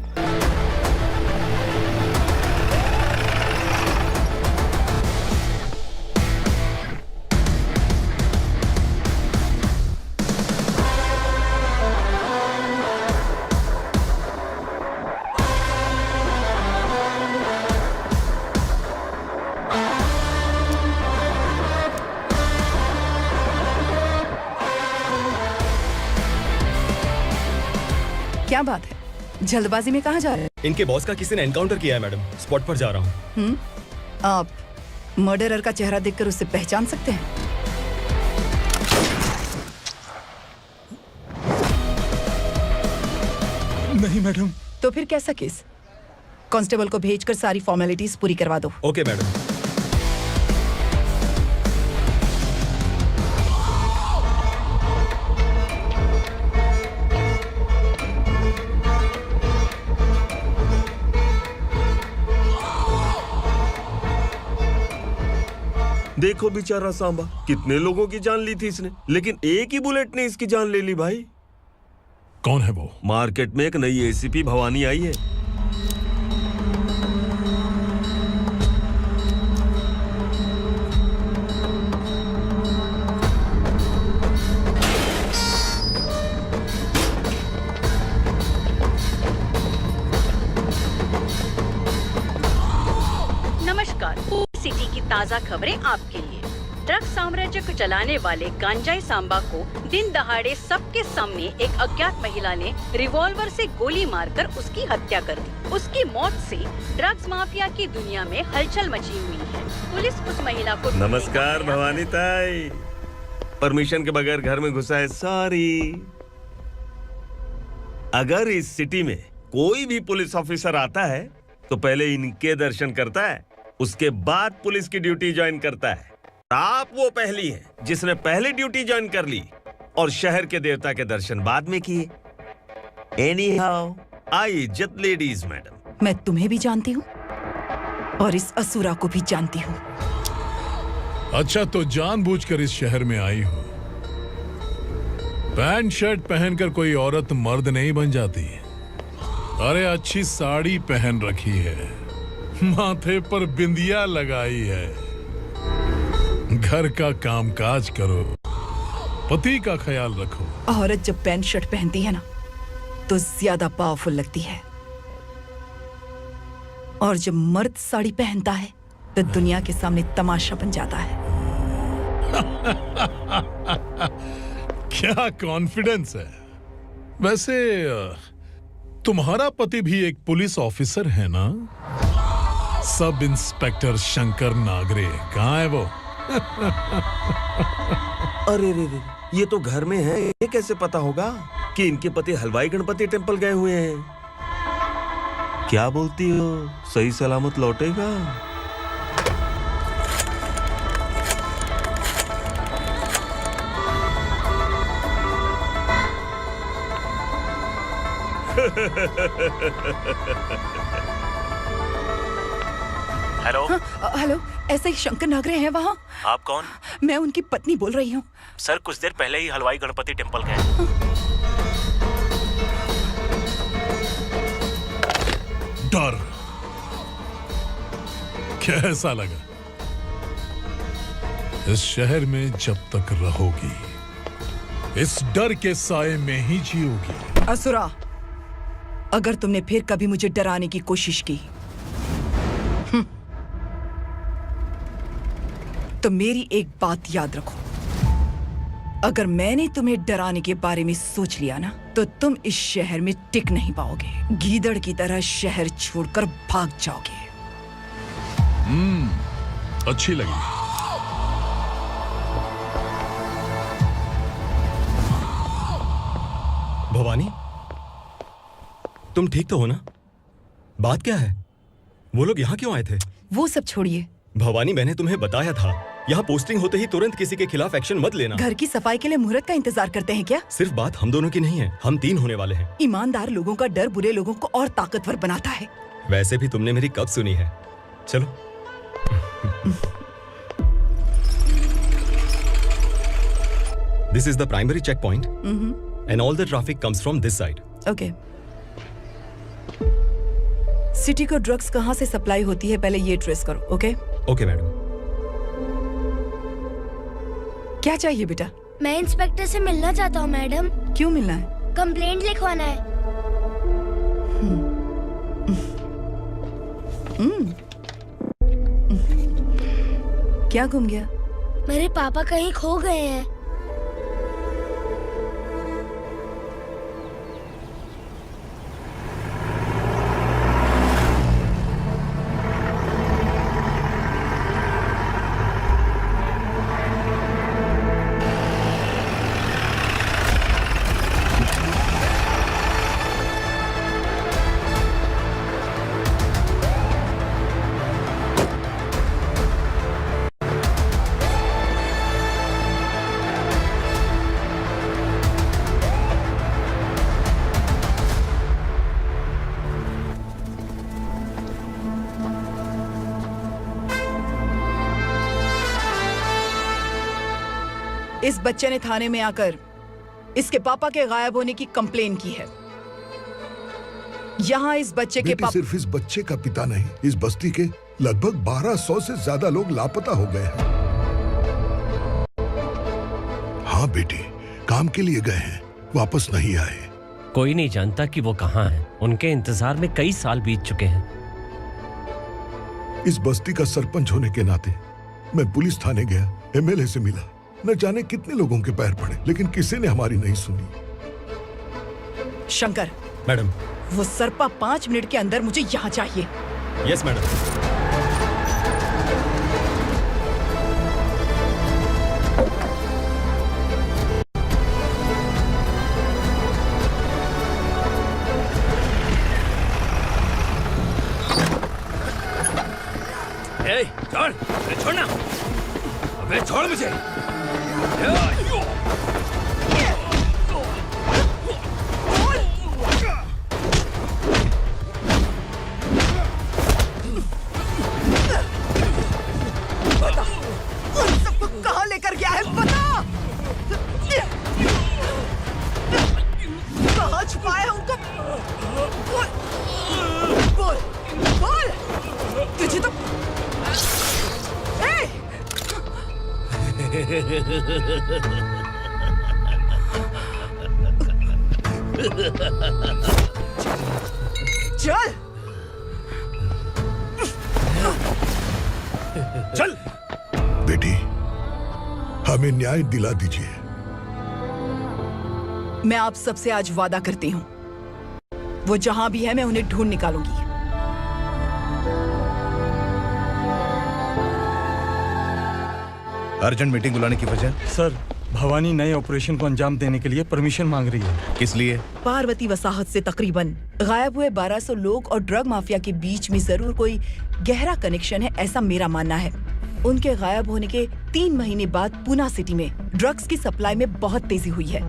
क्या बात है, जल्दबाजी में कहाँ जा रहे हैं? इनके बॉस का किसी ने एनकाउंटर किया है मैडम, स्पॉट पर जा रहा हूँ। आप मर्डरर का चेहरा देखकर उससे पहचान सकते हैं? नहीं मैडम। तो फिर कैसा केस? कांस्टेबल को भेजकर सारी फॉर्मेलिटीज पूरी करवा दो। Okay madam. देखो बेचारा सांबा, कितने लोगों की जान ली थी इसने, लेकिन एक ही बुलेट ने इसकी जान ले ली भाई। कौन है वो? मार्केट में एक नई एसीपी भवानी आई है। नमस्कार, सिटी की ताज़ा खबरें आपके लिए। ड्रग साम्राज्य को चलाने वाले गांजाई सांबा को दिन दहाड़े सबके सामने एक अज्ञात महिला ने रिवॉल्वर से गोली मारकर उसकी हत्या कर दी। उसकी मौत से ड्रग्स माफिया की दुनिया में हलचल मची हुई है। पुलिस उस महिला को नमस्कार भवानी ताई, परमिशन के बगैर घर में घुसा है, सॉरी। अगर इस सिटी में कोई भी पुलिस ऑफिसर आता है तो पहले इनके दर्शन करता है, उसके बाद पुलिस की ड्यूटी ज्वाइन करता है। आप वो पहली हैं जिसने पहले ड्यूटी ज्वाइन कर ली और शहर के देवता के दर्शन बाद में किए। एनीहाउ, आई इज्जत लेडीज मैडम। मैं तुम्हें भी जानती हूँ और इस असुरा को भी जानती हूँ। अच्छा, तो जानबूझकर इस शहर में आई हो। पैंट शर्ट पहनकर कोई औरत मर्द नहीं बन जाती। अरे अच्छी साड़ी पहन रखी है, माथे पर बिंदिया लगाई है, घर का कामकाज करो, पति का ख्याल रखो। औरत जब पैंट शर्ट पहनती है ना तो ज्यादा पावरफुल लगती है, और जब मर्द साड़ी पहनता है तो दुनिया के सामने तमाशा बन जाता है। क्या कॉन्फिडेंस है। वैसे तुम्हारा पति भी एक पुलिस ऑफिसर है ना? Sub inspector Shankar Nagare. कहाँ है वो? अरे रे रे, ये तो घर में है। ये कैसे पता होगा कि इनके पति हलवाई गणपति टेम्पल गए हुए हैं? क्या बोलती हो, सही सलामत लौटेगा? हेलो। हेलो, ऐसे ही शंकर नागरे हैं वहाँ? आप कौन? मैं उनकी पत्नी बोल रही हूँ। सर कुछ देर पहले ही हलवाई गणपति टेम्पल गए। डर कैसा लगा? इस शहर में जब तक रहोगी इस डर के साए में ही जियोगी। असुरा, अगर तुमने फिर कभी मुझे डराने की कोशिश की तो मेरी एक बात याद रखो, अगर मैंने तुम्हें डराने के बारे में सोच लिया ना तो तुम इस शहर में टिक नहीं पाओगे। गीदड़ की तरह शहर छोड़कर भाग जाओगे। अच्छी लगी। भवानी, तुम ठीक तो हो ना? बात क्या है? वो लोग यहाँ क्यों आए थे? वो सब छोड़िए भवानी, मैंने तुम्हें बताया था यहाँ पोस्टिंग होते ही तुरंत किसी के खिलाफ एक्शन मत लेना। घर की सफाई के लिए मुहूर्त का इंतजार करते हैं क्या? सिर्फ बात हम दोनों की नहीं है, हम 3 होने वाले हैं। ईमानदार लोगों का डर बुरे लोगों को और ताकतवर बनाता है। वैसे भी तुमने मेरी कब सुनी है। चलो। This is the primary checkpoint and all the traffic comes from this side. Okay. City को ड्रग्स कहाँ से सप्लाई होती है पहले ये ट्रेस करो। ओके? Okay madam. क्या चाहिए बेटा? मैं इंस्पेक्टर से मिलना चाहता हूँ मैडम। क्यों मिलना है? कंप्लेंट लिखवाना है। क्या घूम गया? मेरे पापा कहीं खो गए हैं। इस बच्चे ने थाने में आकर इसके पापा के गायब होने की कंप्लेन की है। यहाँ इस बच्चे के पापा सिर्फ इस बच्चे का पिता नहीं, इस बस्ती के लगभग 1200 से ज्यादा लोग लापता हो गए हैं। हाँ बेटी, काम के लिए गए हैं, वापस नहीं आए। कोई नहीं जानता कि वो कहाँ हैं। उनके इंतजार में कई साल बीत चुके हैं। इस बस्ती का सरपंच होने के नाते मैं पुलिस थाने गया, एमएलए से मिला, न जाने कितने लोगों के पैर पड़े, लेकिन किसी ने हमारी नहीं सुनी। शंकर। मैडम। वो सरपा 5 मिनट के अंदर मुझे यहाँ चाहिए। Yes madam. छोड़, छोड़ना, अबे छोड़ मुझे। चल चल बेटी, हमें न्याय दिला दीजिए। मैं आप सबसे आज वादा करती हूँ, वो जहां भी है मैं उन्हें ढूंढ निकालूंगी। अर्जेंट मीटिंग बुलाने की वजह? सर, भवानी नए ऑपरेशन को अंजाम देने के लिए परमिशन मांग रही है। किस लिए? पार्वती वसाहत से तकरीबन गायब हुए 1200 लोग और ड्रग माफिया के बीच में जरूर कोई गहरा कनेक्शन है, ऐसा मेरा मानना है। उनके गायब होने के 3 महीने बाद पूना सिटी में ड्रग्स की सप्लाई में बहुत तेजी हुई है।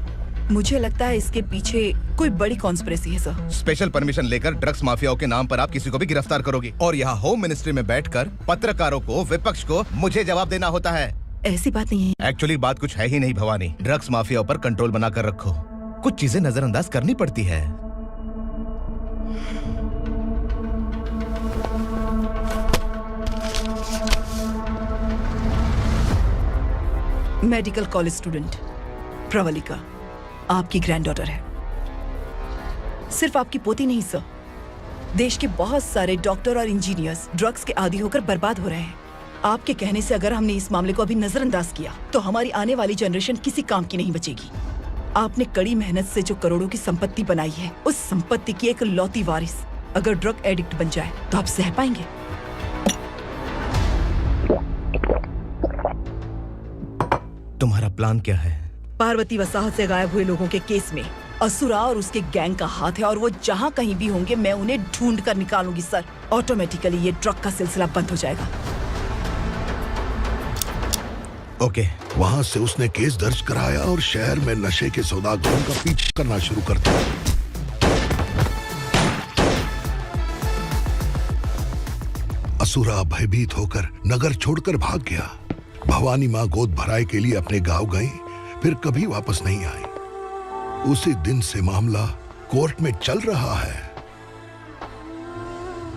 मुझे लगता है इसके पीछे कोई बड़ी कॉन्स्पिरेसी है सर। स्पेशल परमिशन लेकर ड्रग्स माफियाओं के नाम पर आप किसी को भी गिरफ्तार करोगे और यहाँ होम मिनिस्ट्री में बैठकर पत्रकारों को, विपक्ष को मुझे जवाब देना होता है। ऐसी बात नहीं है। एक्चुअली बात कुछ है ही नहीं भवानी। ड्रग्स माफियाओं पर कंट्रोल बनाकर रखो। कुछ चीजें नजरअंदाज करनी पड़ती है। मेडिकल कॉलेज स्टूडेंट प्रवलिका आपकी ग्रैंडडॉटर है। सिर्फ आपकी पोती नहीं सर, देश के बहुत सारे डॉक्टर और इंजीनियर्स ड्रग्स के आदी होकर बर्बाद हो रहे हैं। आपके कहने से अगर हमने इस मामले को अभी नजरअंदाज किया तो हमारी आने वाली जनरेशन किसी काम की नहीं बचेगी। आपने कड़ी मेहनत से जो करोड़ों की संपत्ति बनाई है, उस संपत्ति की एक लौती वारिस अगर ड्रग एडिक्ट बन जाए तो आप सह पाएंगे? तुम्हारा प्लान क्या है? पार्वती वसाहत से गायब हुए लोगों के केस में असुरा और उसके गैंग का हाथ है और वो जहाँ कहीं भी होंगे मैं उन्हें ढूंढ कर निकालूंगी सर। ऑटोमेटिकली ये ड्रग का सिलसिला बंद हो जाएगा। ओके। वहाँ से उसने केस दर्ज कराया और शहर में नशे के सौदागरों का पीछा करना शुरू कर दिया। असुरा भयभीत होकर नगर छोड़कर भाग गया। भवानी माँ गोद भराई के लिए अपने गांव गई, फिर कभी वापस नहीं आई। उसी दिन से मामला कोर्ट में चल रहा है।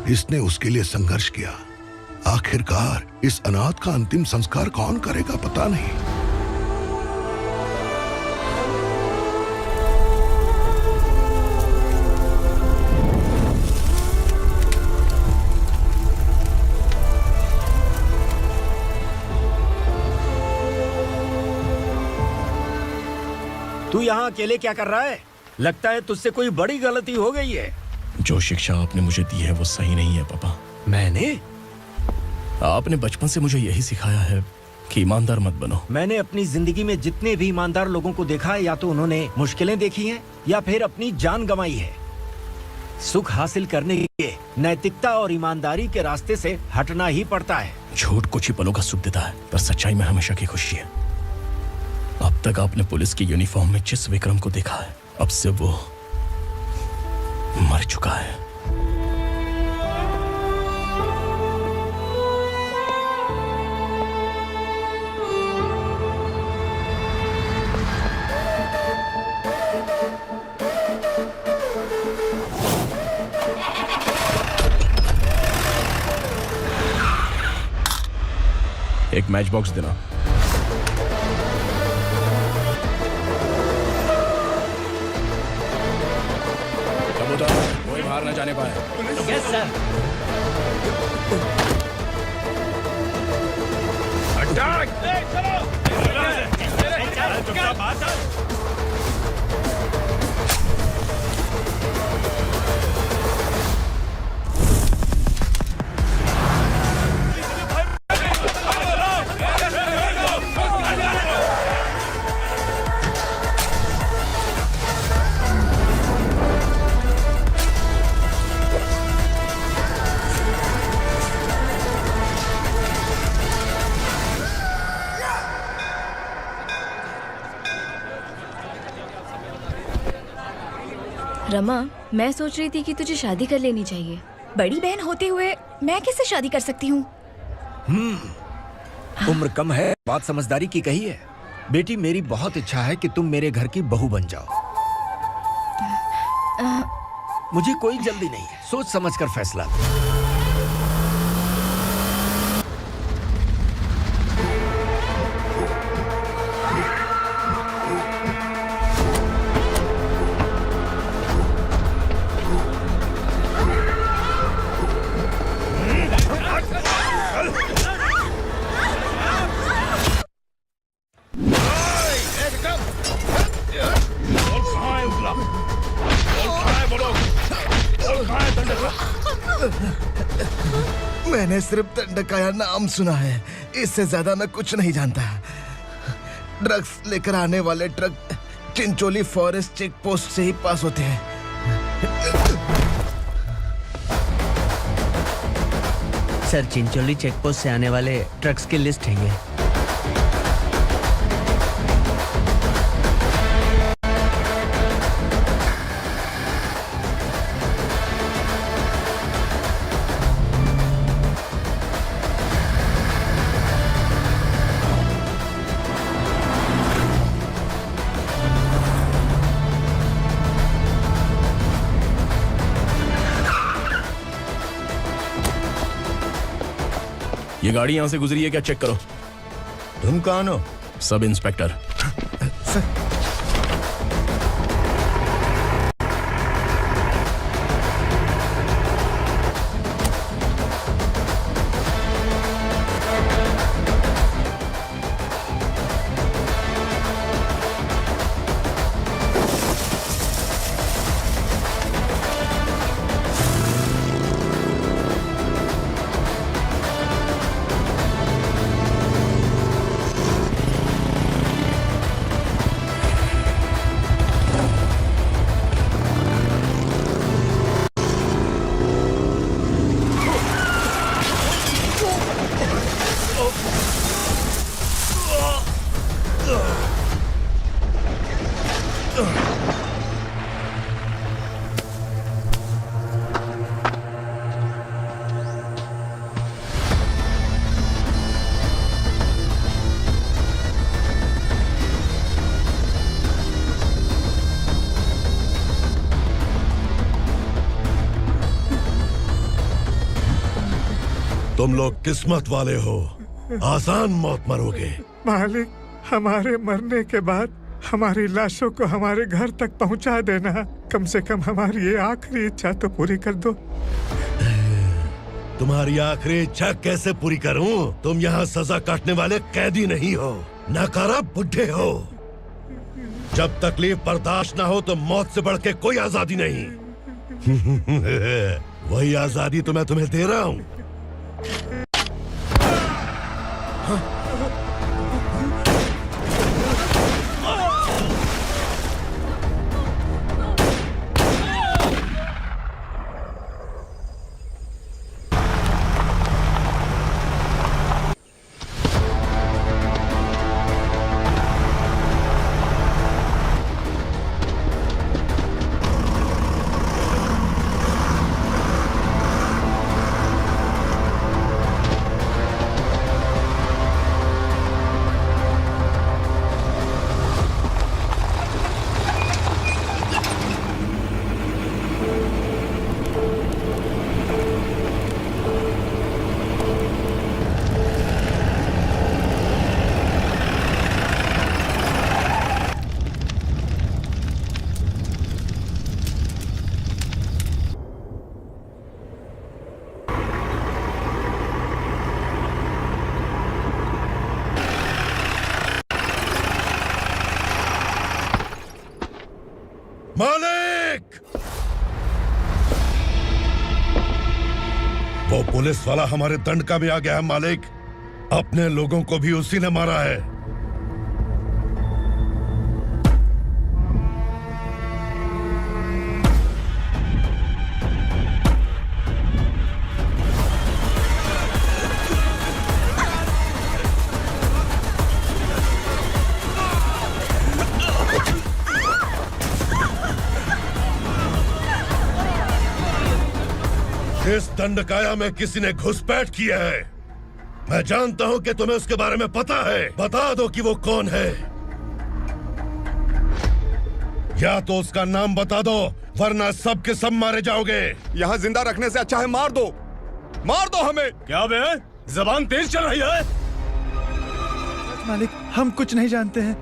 इसने उसके लिए संघर्ष किया। आखिरकार इस अनाथ का अंतिम संस्कार कौन करेगा पता नहीं। तू यहाँ अकेले क्या कर रहा है? लगता है तुझसे कोई बड़ी गलती हो गई है। जो शिक्षा आपने मुझे दी है वो सही नहीं है पापा। मैंने? आपने बचपन से मुझे यही सिखाया है कि ईमानदार मत बनो। मैंने अपनी जिंदगी में जितने भी ईमानदार लोगों को देखा है, या तो उन्होंने मुश्किलें देखी हैं या फिर अपनी जान गंवाई है। सुख हासिल करने के लिए नैतिकता और ईमानदारी के रास्ते से हटना ही पड़ता है। झूठ कुछ ही पलों का सुख देता है, पर सच्चाई में हमेशा की खुशी है। अब तक आपने पुलिस की यूनिफॉर्म में जिस विक्रम को देखा है, अब से वो मर चुका है। एक मैच बॉक्स देना। कोई बाहर न जाने पाए। Yes sir. अटैक! रमा, मैं सोच रही थी कि तुझे शादी कर लेनी चाहिए। बड़ी बहन होते हुए मैं कैसे शादी कर सकती हूँ? उम्र कम है, बात समझदारी की कही है। बेटी, मेरी बहुत इच्छा है कि तुम मेरे घर की बहू बन जाओ। मुझे कोई जल्दी नहीं है, सोच समझकर फैसला लो। मैंने सिर्फ दंडकाया नाम सुना है, इससे ज्यादा मैं कुछ नहीं जानता। ड्रग्स लेकर आने वाले truck Chincholi forest check post से ही पास होते हैं। सर, चिंचोली चेक पोस्ट से आने वाले ट्रक्स की लिस्ट है ये। ये गाड़ी यहां से गुजरी है क्या, चेक करो। तुम कौन हो? Sub inspector. तुम लोग किस्मत वाले हो, आसान मौत मरोगे। मालिक, हमारे मरने के बाद हमारी लाशों को हमारे घर तक पहुंचा देना। कम से कम हमारी ये आखिरी इच्छा तो पूरी कर दो। तुम्हारी आखिरी इच्छा कैसे पूरी करूं? तुम यहाँ सजा काटने वाले कैदी नहीं हो, नकारा बुढ़े हो। जब तकलीफ बर्दाश्त ना हो तो मौत से बढ़ के कोई आजादी नहीं। वही आजादी तो मैं तुम्हें दे रहा हूँ। मालिक! वो पुलिस वाला हमारे दंडका में आ गया है मालिक। अपने लोगों को भी उसी ने मारा है। इस दंडकाया में किसी ने घुसपैठ किया है। मैं जानता हूं कि तुम्हें उसके बारे में पता है। बता दो कि वो कौन है, या तो उसका नाम बता दो, वरना सब के सब मारे जाओगे। यहाँ जिंदा रखने से अच्छा है मार दो, मार दो हमें। क्या बे, जबान तेज चल रही है? मालिक, हम कुछ नहीं जानते हैं।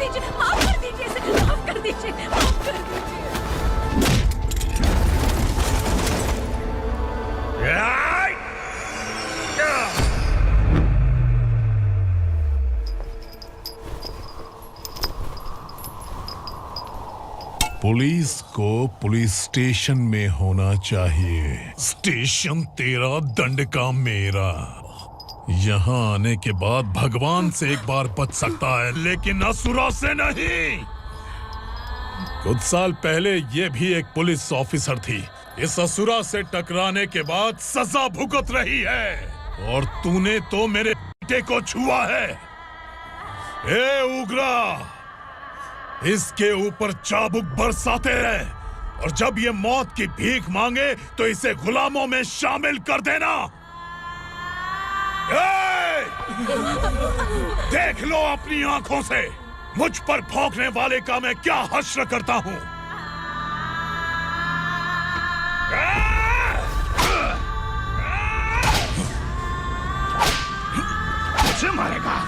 दीजिए, माफ कर दीजिए इसे, माफ कर दीजिए, माफ कर दीजिए। पुलिस को पुलिस स्टेशन में होना चाहिए। स्टेशन तेरा, दंड का मेरा। यहाँ आने के बाद भगवान से एक बार बच सकता है, लेकिन असुरा से नहीं। कुछ साल पहले ये भी एक पुलिस ऑफिसर थी। इस असुरा से टकराने के बाद सजा भुगत रही है, और तूने तो मेरे बेटे को छुआ है। ए उग्रा, इसके ऊपर चाबुक बरसाते रहे, और जब ये मौत की भीख मांगे तो इसे गुलामों में शामिल कर देना। देख लो अपनी आंखों से मुझ पर भौंकने वाले का मैं क्या हश्र करता हूं। मुझे मारेगा?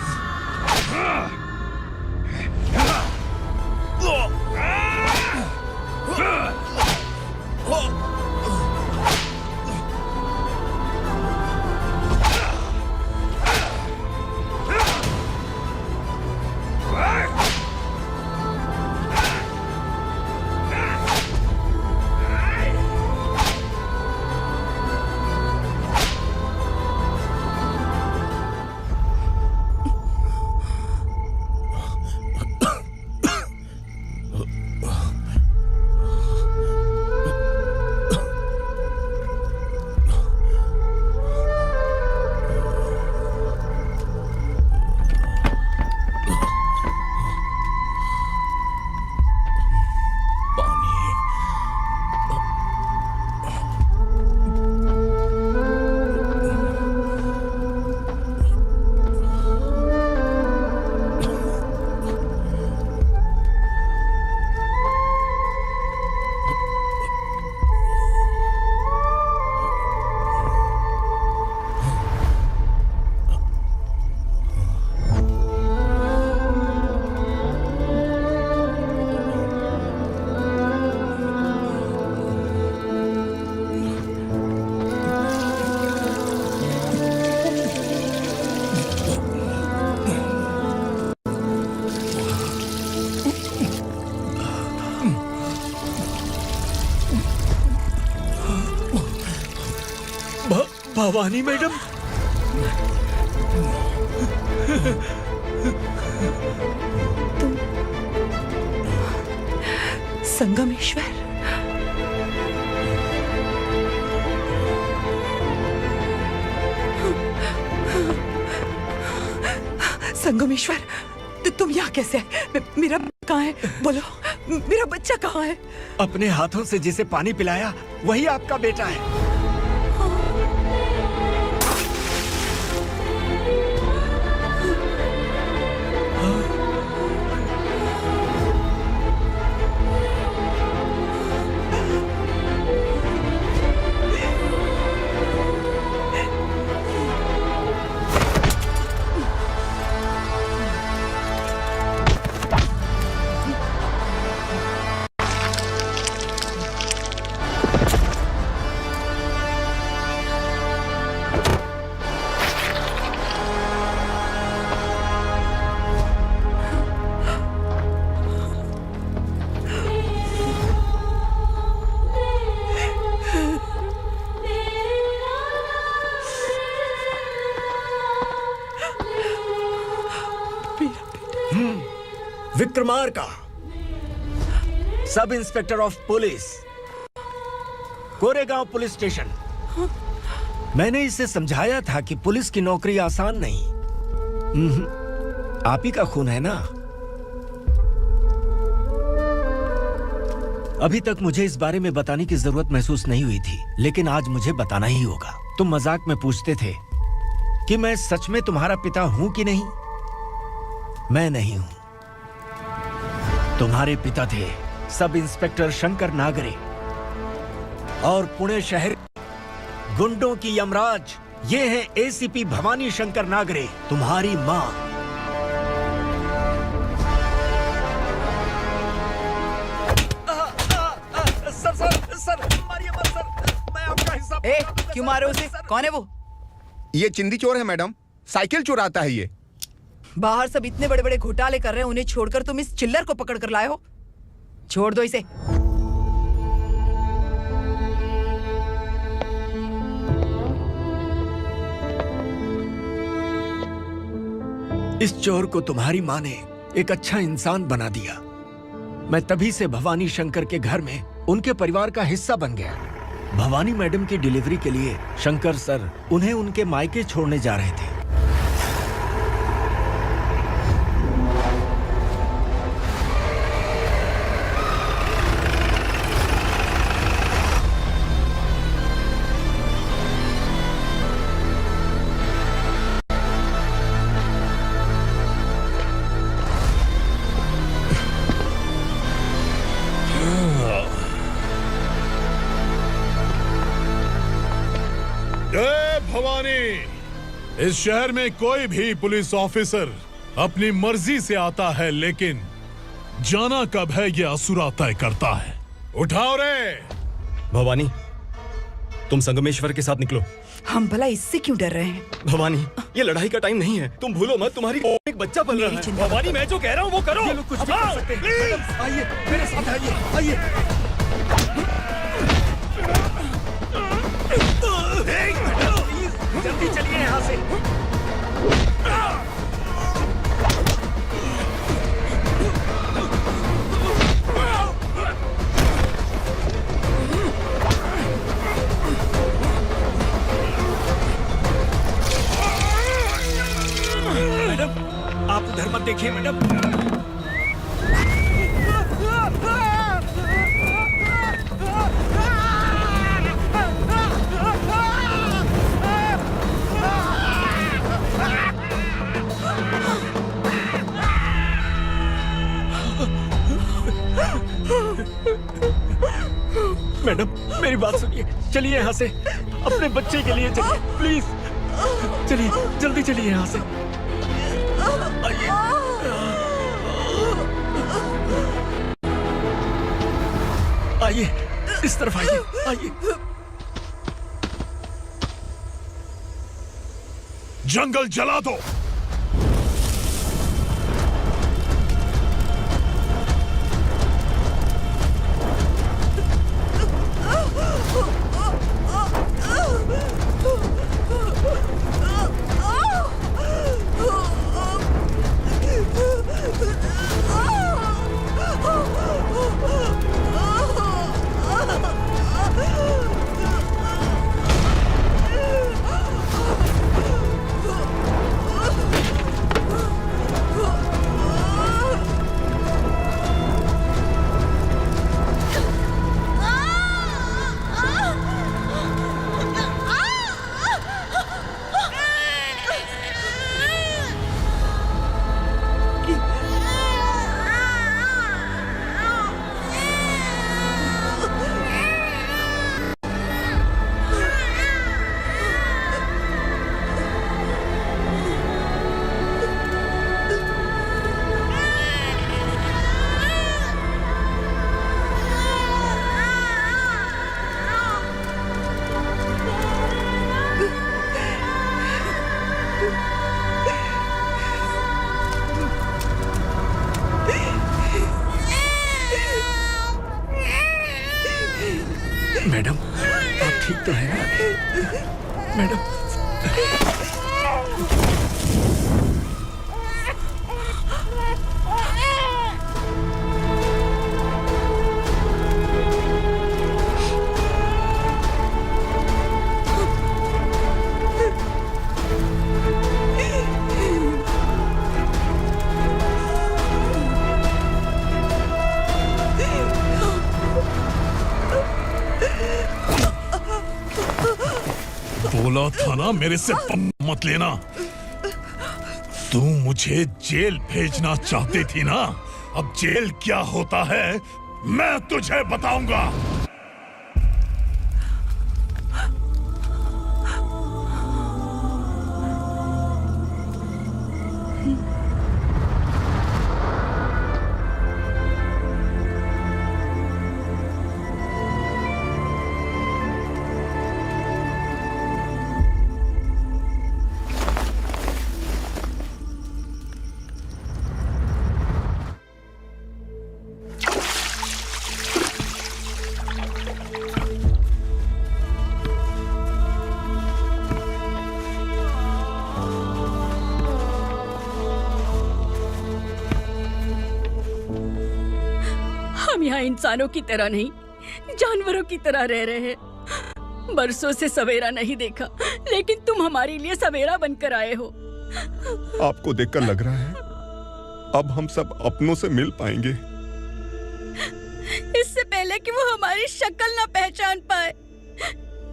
भवानी मैडम, तुम संगमेश्वर? संगमेश्वर, तुम यहाँ कैसे आए? मेरा कहाँ है? बोलो, मेरा बच्चा कहाँ है? अपने हाथों से जिसे पानी पिलाया वही आपका बेटा है। Vikramarka, sub inspector of police, Koregaon police station. मैंने इसे समझाया था कि पुलिस की नौकरी आसान नहीं। आप ही का खून है ना। अभी तक मुझे इस बारे में बताने की जरूरत महसूस नहीं हुई थी, लेकिन आज मुझे बताना ही होगा। तुम मजाक में पूछते थे कि मैं सच में तुम्हारा पिता हूं कि नहीं। मैं नहीं हूं। तुम्हारे पिता थे सब इंस्पेक्टर शंकर नागरे, और पुणे शहर गुंडों की यमराज ये है एसीपी भवानी शंकर नागरे, तुम्हारी मां। सर, मारिए मत सर, मैं आपका हिस्सा। ए, क्यों मारे उसे? कौन है वो? ये चिंदी चोर है मैडम, साइकिल चुराता है ये। बाहर सब इतने बड़े बड़े घोटाले कर रहे हैं, उन्हें छोड़कर तुम इस चिल्लर को पकड़ कर लाए हो। छोड़ दो इसे। इस चोर को तुम्हारी माँ ने एक अच्छा इंसान बना दिया। मैं तभी से भवानी शंकर के घर में उनके परिवार का हिस्सा बन गया। भवानी मैडम की डिलीवरी के लिए शंकर सर उन्हें उनके मायके छोड़ने जा रहे थे। इस शहर में कोई भी पुलिस ऑफिसर अपनी मर्जी से आता है, लेकिन जाना कब है ये असुरा तय करता है। उठाओ रे। भवानी, तुम संगमेश्वर के साथ निकलो। हम भला इससे क्यों डर रहे हैं? भवानी, ये लड़ाई का टाइम नहीं है। तुम भूलो मत, तुम्हारी एक बच्चा पल रहा है। भवानी, मैं जो कह रहा हूँ वो करो। ये लोग कुछ भी कर सकते हैं। आइए मेरे साथ आइए, आइए। जल्दी चलिए यहाँ से। मैडम, आप उधर मत देखिए मैडम। मैडम, मेरी बात सुनिए। चलिए यहाँ से, अपने बच्चे के लिए चलिए, प्लीज। चलिए, जल्दी चलिए यहाँ से। आइए। आइए, इस तरफ आइए, आइए। जंगल जला दो। मैडम, आप ठीक तो हैं ना? मैडम, बोला था ना मेरे से मत लेना। तू मुझे जेल भेजना चाहती थी ना, अब जेल क्या होता है मैं तुझे बताऊंगा। यहाँ इंसानों की तरह नहीं, जानवरों की तरह रह रहे हैं। बरसों से सवेरा नहीं देखा, लेकिन तुम हमारे लिए सवेरा बनकर आए हो। आपको देखकर लग रहा है अब हम सब अपनों से मिल पाएंगे। इससे पहले कि वो हमारी शक्ल ना पहचान पाए,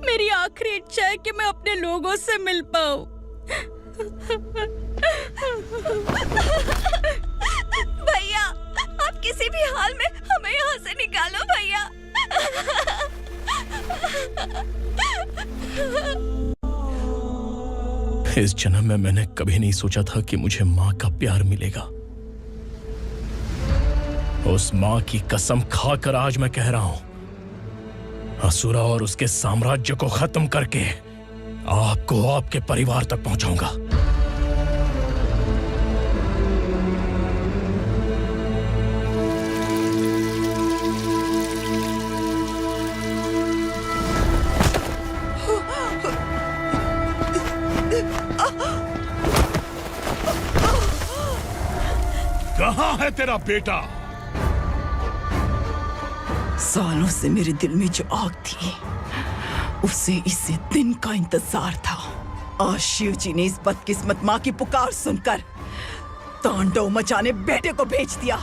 मेरी आखिरी इच्छा है कि मैं अपने लोगों से मिल पाऊं। भैया, आप किसी भी हाल में हमें यहाँ से निकालो भैया। इस जन्म में मैंने कभी नहीं सोचा था कि मुझे माँ का प्यार मिलेगा। उस माँ की कसम खाकर आज मैं कह रहा हूं, असुरा और उसके साम्राज्य को खत्म करके आपको आपके परिवार तक पहुंचाऊंगा। कहाँ है तेरा बेटा? सालों से मेरे दिल में जो आग थी, उसे इसी दिन का इंतजार था। आज शिव जी ने इस बदकिस्मत माँ की पुकार सुनकर तांडव मचाने बेटे को भेज दिया।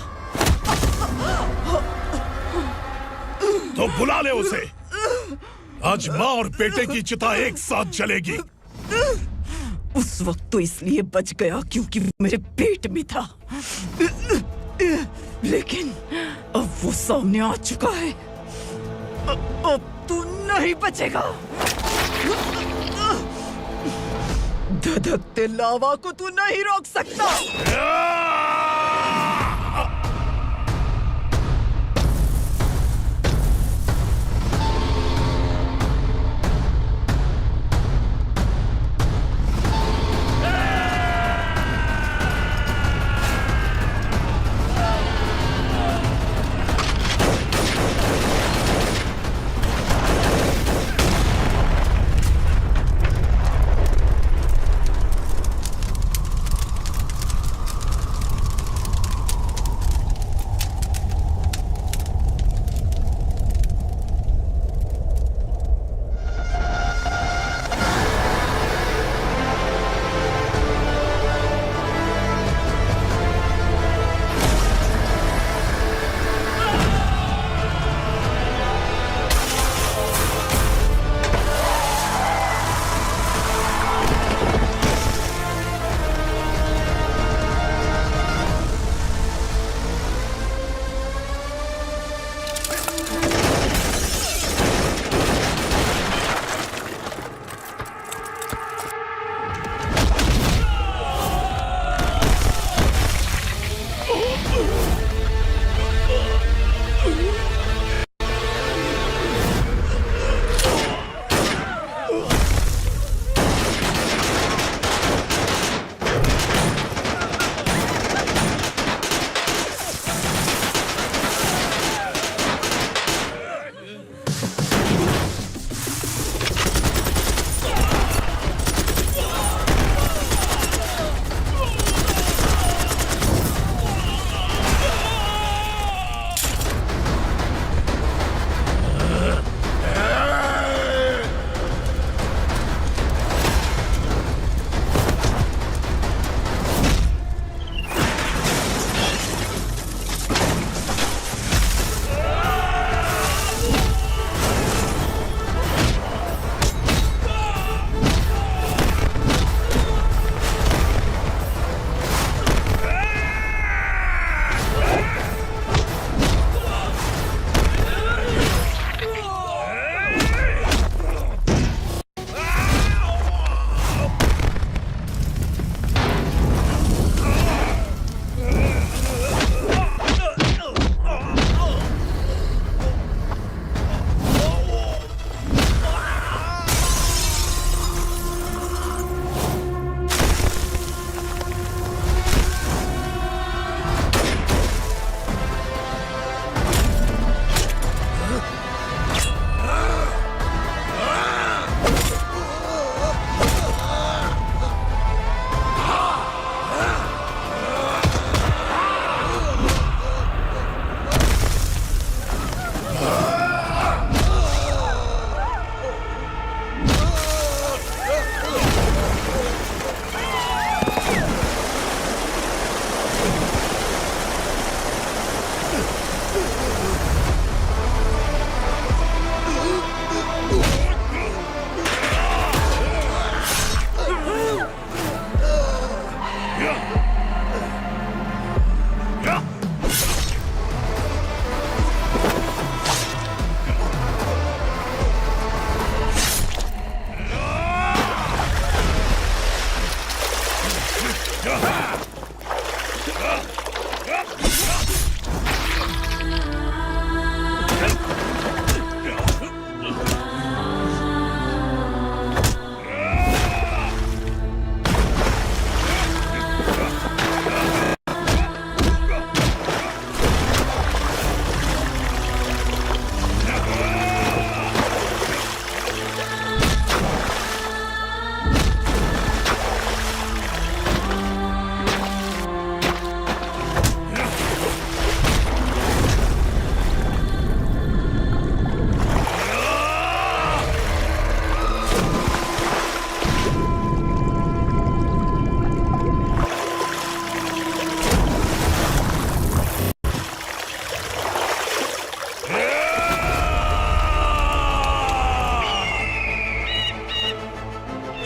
तो बुला ले उसे। आज माँ और बेटे की चिता एक साथ जलेगी। उस वक्त तो इसलिए बच गया क्योंकि वो मेरे पेट में था, लेकिन अब वो सामने आ चुका है। अब तू नहीं बचेगा। धधकते लावा को तू नहीं रोक सकता।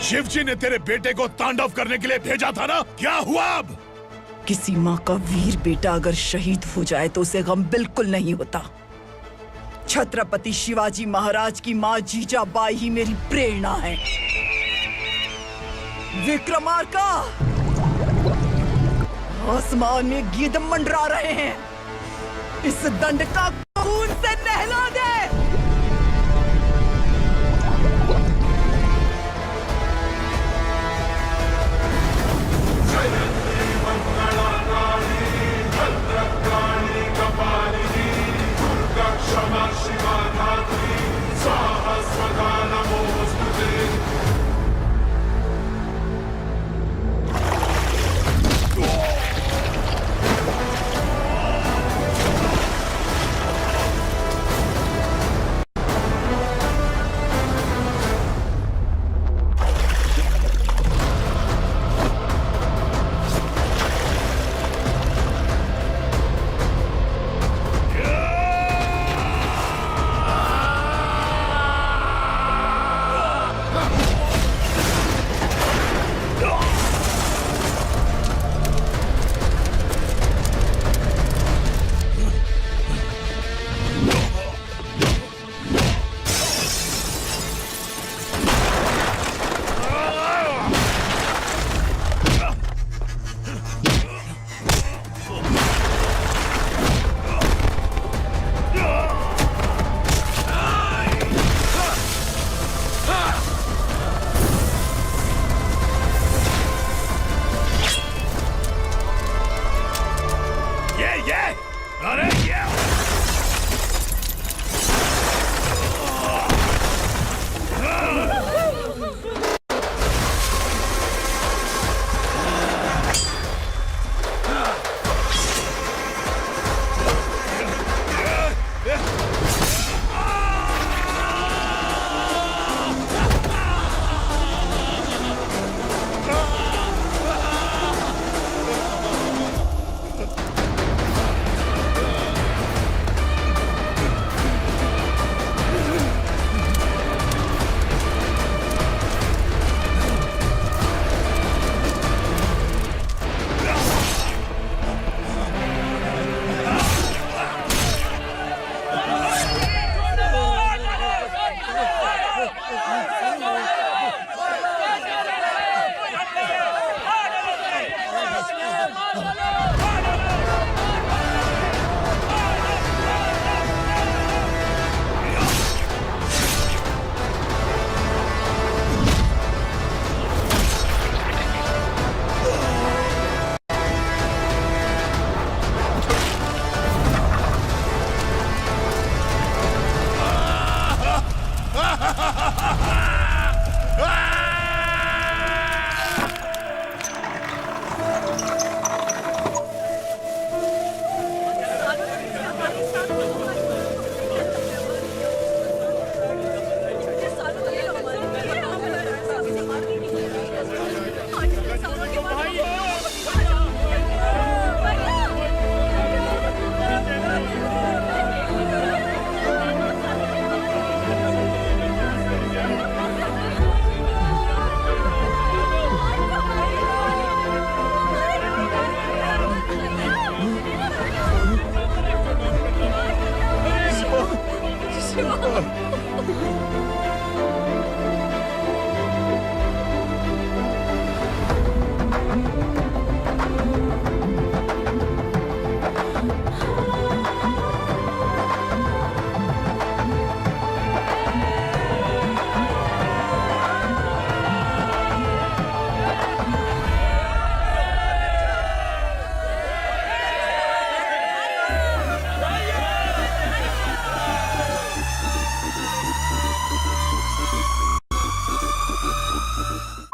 शिव जी ने तेरे बेटे को तांडव करने के लिए भेजा था ना, क्या हुआ अब? किसी माँ का वीर बेटा अगर शहीद हो जाए तो उसे गम बिल्कुल नहीं होता। छत्रपति शिवाजी महाराज की माँ जीजाबाई ही मेरी प्रेरणा है। विक्रमार्का, आसमान में गीत मंडरा रहे हैं, इस दंड का खून से नहला दे।